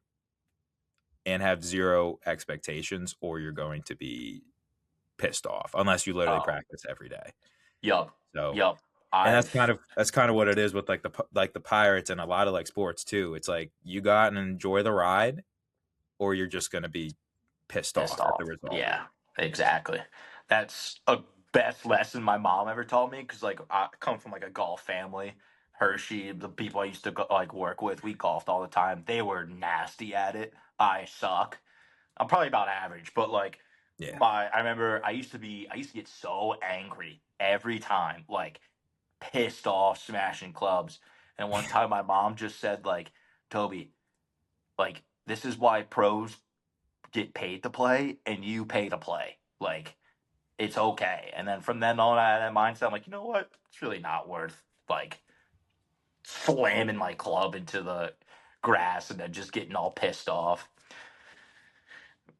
and have zero expectations, or you're going to be pissed off unless you literally practice every day. Yup. So Yup. and that's kind of what it is with like the Pirates and a lot of like sports too. It's like you go out and enjoy the ride, or you're just going to be pissed off at the result. Yeah, exactly. That's a best lesson my mom ever taught me because like I come from like a golf family. Hershey, the people I used to like work with, we golfed all the time. They were nasty at it. I suck. I'm probably about average, but like Yeah. I remember I used to get so angry every time, like pissed off, smashing clubs. And one time my mom just said like, Toby, like this is why pros get paid to play and you pay to play. Like it's okay. And then from then on, I had that mindset. I'm like, you know what? It's really not worth like slamming my club into the grass and then just getting all pissed off.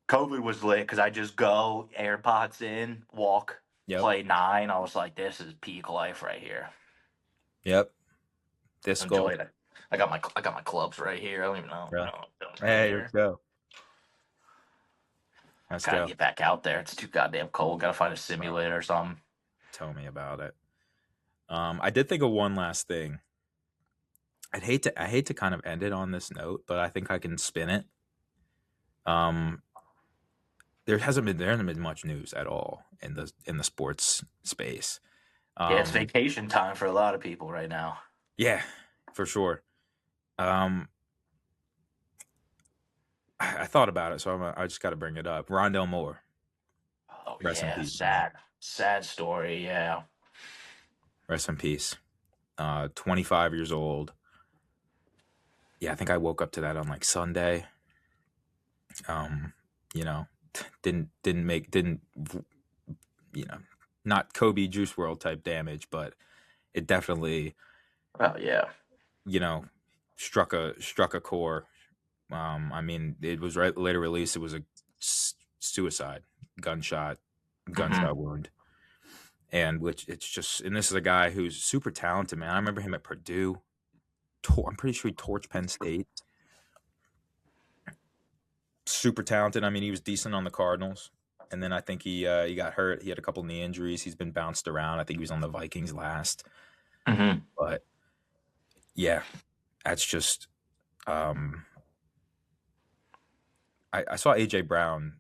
COVID was lit because I just go AirPods in, walk, play 9. I was like, this is peak life right here. Yep. Disc golf. Enjoy it. I got my clubs right here. I don't even know. Really? Hey, let's go. Let's Gotta go. get back out there. It's too goddamn cold. Gotta find a simulator or something. Tell me about it. I did think of one last thing. I hate to kind of end it on this note, but I think I can spin it. There hasn't been much news at all in the sports space. Yeah, it's vacation time for a lot of people right now. Yeah, for sure. I thought about it, so I just got to bring it up. Rondell Moore. Oh, Rest in yeah, peace. sad story. Yeah. Rest in peace. 25 years old. Yeah, I think I woke up to that on like Sunday. You know, didn't not Kobe Juice World type damage, but it definitely struck a core. I mean, it was later released. It was a suicide, gunshot wound, and this is a guy who's super talented, man. I remember him at Purdue. I'm pretty sure he torched Penn State. Super talented. I mean, he was decent on the Cardinals, and then I think he got hurt. He had a couple knee injuries. He's been bounced around. I think he was on the Vikings last, but yeah, that's just. I saw AJ Brown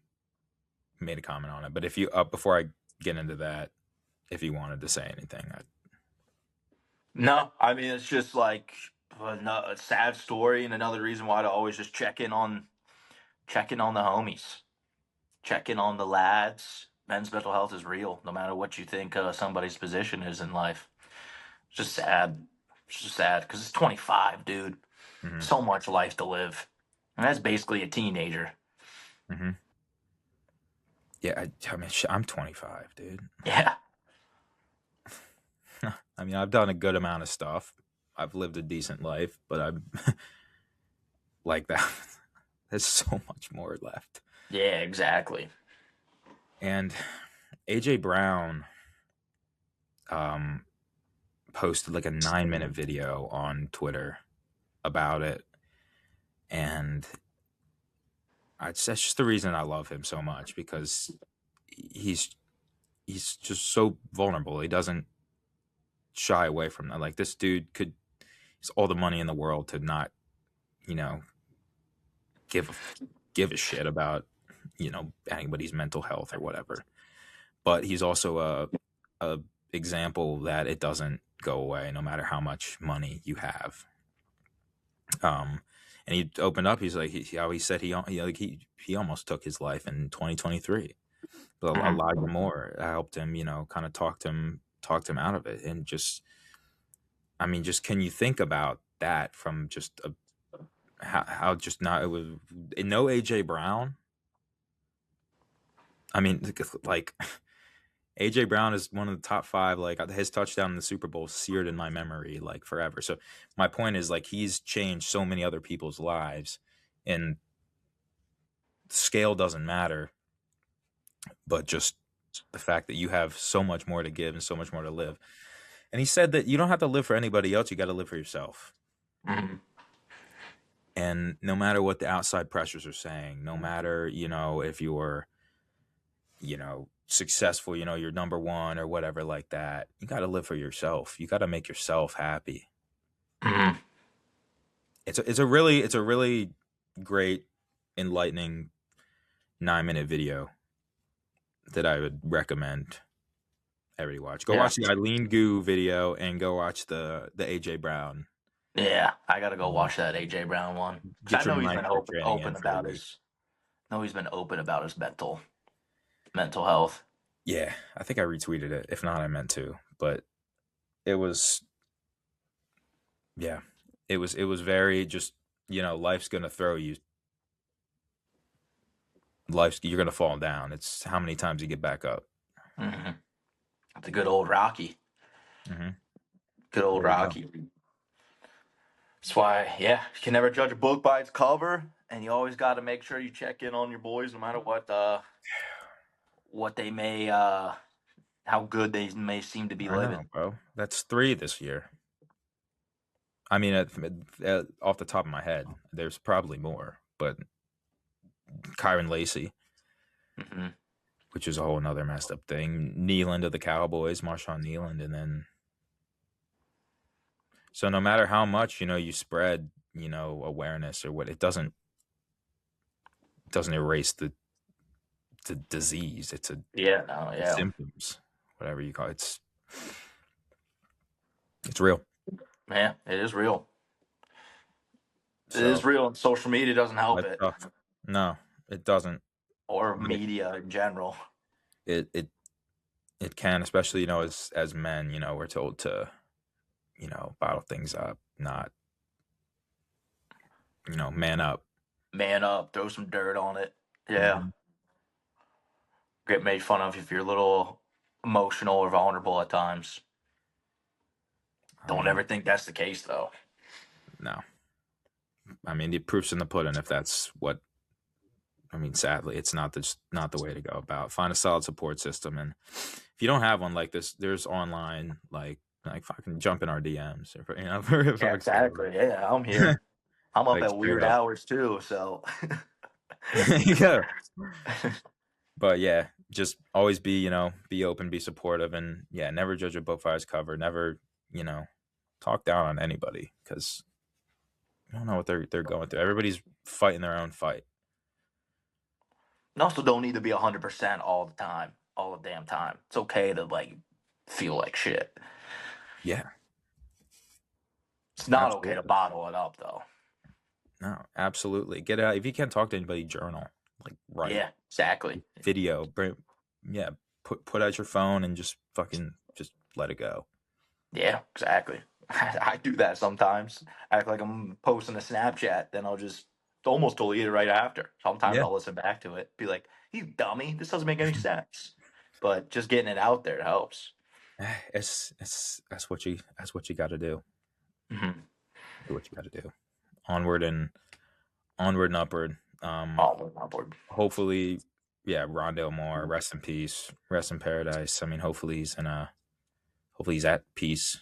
made a comment on it, but if you before I get into that, if you wanted to say anything, No, I mean it's just like a sad story, and another reason why to always just check in on the homies, check in on the lads. Men's mental health is real, no matter what you think somebody's position is in life. It's just sad. It's just sad because it's 25, dude. mm-hmm, So much life to live, and that's basically a teenager. mm-hmm. Yeah, I mean, I'm 25, dude. Yeah, I mean, I've done a good amount of stuff. I've lived a decent life, but I'm like that. There's so much more left. yeah, exactly. And AJ Brown posted like a 9-minute video on Twitter about it, and that's just the reason I love him so much, because he's just so vulnerable. He doesn't shy away from that. Like, this dude he's all the money in the world to not, give a shit about, anybody's mental health or whatever. But he's also a example that it doesn't go away no matter how much money you have. And he opened up. He's like, he said he almost took his life in 2023, but Elijah Moore helped him, kind of talked him out of it. And just, I mean, just can you think about that from just how just not, it was no AJ Brown. I mean, like AJ Brown is one of the top 5. Like, his touchdown in the Super Bowl seared in my memory like forever. So my point is, like, he's changed so many other people's lives, and scale doesn't matter, but just the fact that you have so much more to give and so much more to live. And he said that you don't have to live for anybody else. You got to live for yourself. Mm-hmm. And no matter what the outside pressures are saying, no matter, if you're, successful, you're number one or whatever like that, you got to live for yourself. You got to make yourself happy. Mm-hmm. It's a really great, enlightening 9-minute video that I would recommend everybody watch. Go watch the Eileen Gu video and go watch the AJ Brown. Yeah, I gotta go watch that AJ Brown one. I know he's been open about his mental health. Yeah, I think I retweeted it. If not, I meant to. But it was, yeah, it was very just, life's gonna throw you. You're gonna fall down. It's how many times you get back up. Mm-hmm. The good old Rocky. Mm-hmm. Good old Rocky. That's why, you can never judge a book by its cover, and you always got to make sure you check in on your boys, no matter what they may, how good they may seem to be living. Know, bro. That's 3 this year. I mean, off the top of my head, there's probably more, but Kyron Lacey, mm-hmm. which is a whole nother messed up thing. Nealand of the Cowboys, Marshawn Nealand, and then. So no matter how much, you spread, awareness or what, it doesn't erase the disease. It's symptoms, whatever you call it. It's real. Yeah, it is real. It is real, and social media doesn't help it. Tough. No, it doesn't. Or media in general. It can, especially, as men, we're told to, bottle things up, not, man up. Man up, throw some dirt on it. Yeah. Mm-hmm. Get made fun of if you're a little emotional or vulnerable at times. Don't ever think that's the case, though. No. I mean, the proof's in the pudding if that's what. I mean, sadly, it's not the way to go about. Find a solid support system, and if you don't have one like this, there's online like fucking jump in our DMs. Yeah, exactly. Yeah, I'm here. I'm up at weird hours too, so. Yeah. But yeah, just always be open, be supportive, and never judge a book by its cover. Never, talk down on anybody because I don't know what they're going through. Everybody's fighting their own fight. You also don't need to be 100% all the time, all the damn time. It's okay to like feel like shit. Yeah. It's not okay to Absolutely. bottle it up though. No, absolutely. Get out. If you can't talk to anybody, journal. Like write. Yeah, exactly. Video. Yeah. Put out your phone and just fucking just let it go. Yeah, exactly. I do that sometimes. Act like I'm posting a Snapchat, then I'll just almost delete it right after. Sometimes Yeah. I'll listen back to it, be like, "You dummy, this doesn't make any sense." But just getting it out there helps. It's that's what you got to do. Mm-hmm. Do what you got to do. Onward and upward. Oh, on board. Hopefully, yeah, Rondale Moore, rest in peace, rest in paradise. I mean, hopefully he's at peace.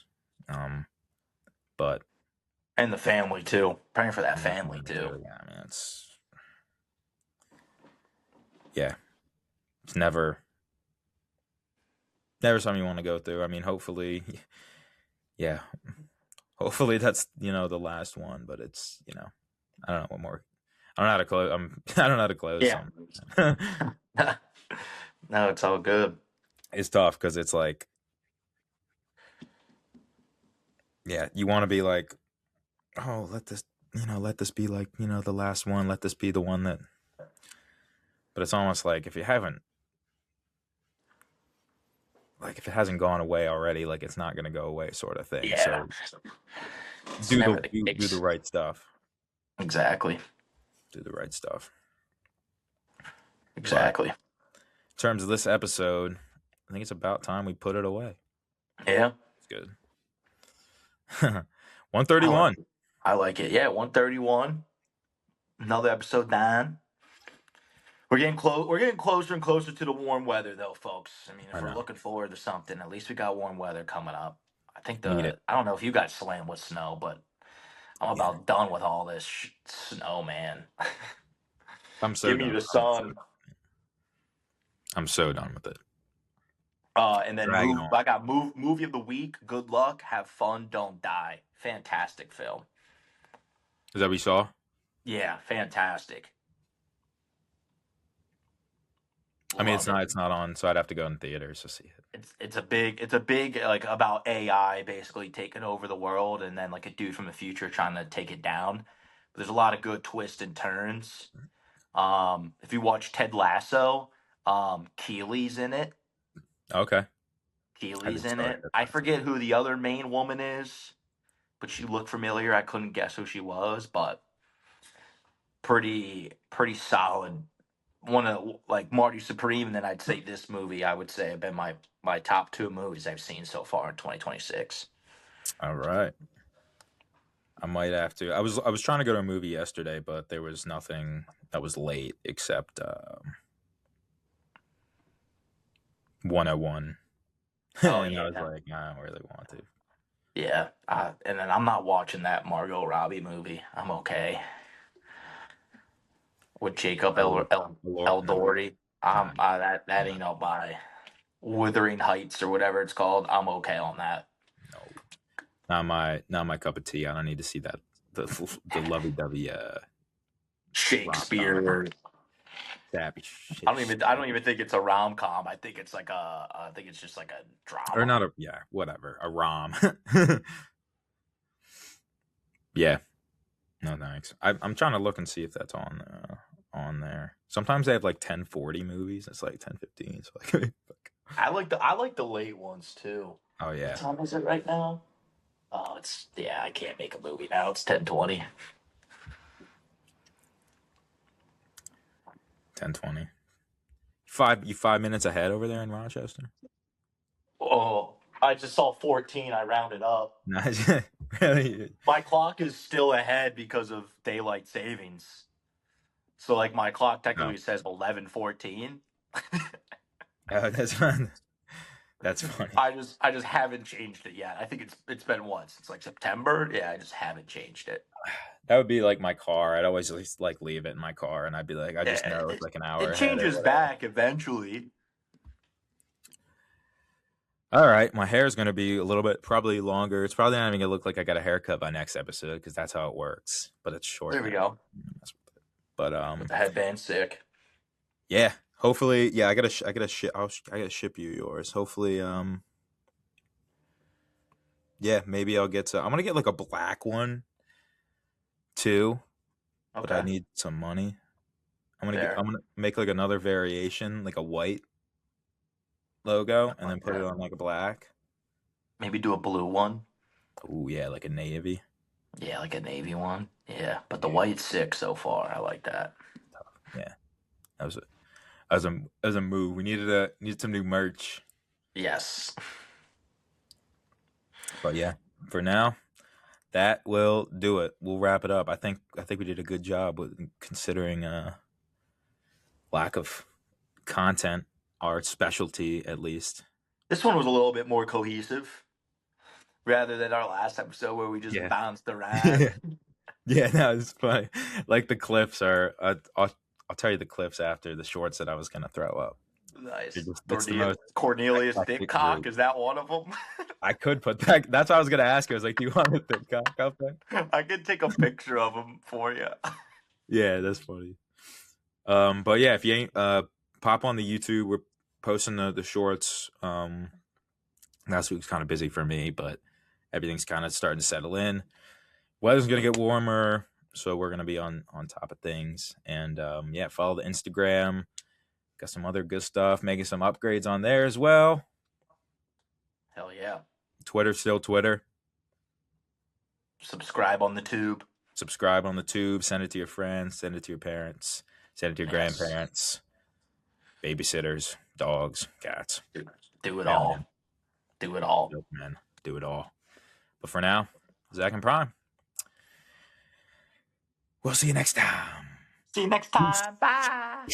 But And the family too. Praying for that family too. yeah, I mean, it's never something you want to go through. I mean, hopefully, yeah, hopefully that's the last one. But it's I don't know what more. I don't know how to close. I don't know how to close. Yeah. No, it's all good. It's tough because it's like, yeah, you want to be like, oh, let this be like, the last one. Let this be the one that. But it's almost like if it hasn't gone away already, like it's not gonna go away, sort of thing. Yeah. So do the right stuff. Exactly. Do the right stuff. Exactly. But in terms of this episode, I think it's about time we put it away. Yeah. It's good. 131. I like it. Yeah, 131. Another episode, dahn. We're getting close. We're getting closer and closer to the warm weather, though, folks. I mean, if we're looking forward to something, at least we got warm weather coming up. I think I don't know if you guys slammed with snow, but I'm about done with all this snow, man. I'm so Give me done. the sun. I'm so done with it. And then I got movie of the week. Good luck, have fun, don't die. Fantastic film. Is that what you saw? Yeah, fantastic. I mean, it's not on, so I'd have to go in theaters to see it. It's a big like about AI basically taking over the world, and then like a dude from the future trying to take it down. But there's a lot of good twists and turns. If you watch Ted Lasso, Keely's in it. Okay. Keely's in it. I forget who the other main woman is, but she looked familiar. I couldn't guess who she was, but pretty solid. One of like Marty Supreme, and then I'd say this movie I would say have been my top 2 movies I've seen so far in 2026. All right. I might have to. I was trying to go to a movie yesterday, but there was nothing that was late except 101. Oh, and yeah. I was like, I don't really want to. Yeah, and then I'm not watching that Margot Robbie movie. I'm okay. With Jacob Elordi. That ain't up by Wuthering Heights or whatever it's called. I'm okay on that. No, not my cup of tea. I don't need to see that the lovey-dovey Shakespeare. Sappy shit. I don't even think it's a rom-com. I think it's like I think it's just like a drama. Or not whatever. A rom. Yeah. No thanks. I'm trying to look and see if that's on there. Sometimes they have like 1040 movies. It's like 1015. So like, I like the late ones too. Oh yeah. What time is it right now? Oh, I can't make a movie now. It's 10:20. 10:20. You 5 minutes ahead over there in Rochester? Oh, I just saw 14. I rounded up. Nice. Really? My clock is still ahead because of daylight savings. So like my clock technically says 11:14. Oh, that's fun. That's funny. I just haven't changed it yet. I think it's been what, since like September? Yeah, I just haven't changed it. That would be like my car. I'd always just like leave it in my car, and I'd be like, I just know it's like an hour. It changes back eventually. All right, my hair is going to be a little bit probably longer. It's probably not even going to look like I got a haircut by next episode because that's how it works. But it's short. There we now. go. But With the headband, sick. yeah. Hopefully, yeah. I gotta ship you yours. Hopefully, yeah. Maybe I'll get to. I'm gonna get like a black one too, but I Okay. need some money. I'm Fair. gonna make like another variation, like a white logo, and then put it that. on like a black. Maybe do a blue one. Oh yeah, like a navy. Yeah, like a navy one. Yeah, but the white's sick so far. I like that. Yeah, that was a move. We needed some new merch. Yes. But yeah, for now, that will do it. We'll wrap it up. I think we did a good job with considering lack of content, our specialty at least. This one was a little bit more cohesive rather than our last episode where we just bounced around. Yeah, no, it's funny. Like the clips are. I'll tell you the clips after the shorts that I was gonna throw up. Nice. It's the most Cornelius Thick Cock, group. is that one of them? I could put that. That's what I was gonna ask you. I was like, do you want a thick cock up there? I could take a picture of him for you. Yeah, that's funny. But yeah, if you ain't pop on the YouTube, we're posting the shorts. Last week's kind of busy for me, but everything's kind of starting to settle in. Weather's gonna get warmer, so we're gonna be on top of things. And yeah, follow the Instagram. Got some other good stuff. Making some upgrades on there as well. Hell yeah. Twitter, still Twitter. Subscribe on the tube. Subscribe on the tube. Send it to your friends. Send it to your parents. Send it to your grandparents. Babysitters, dogs, cats. Do it all. Do it all. Man, do it all. But for now, Zach and Prime. We'll see you next time. See you next time. Bye.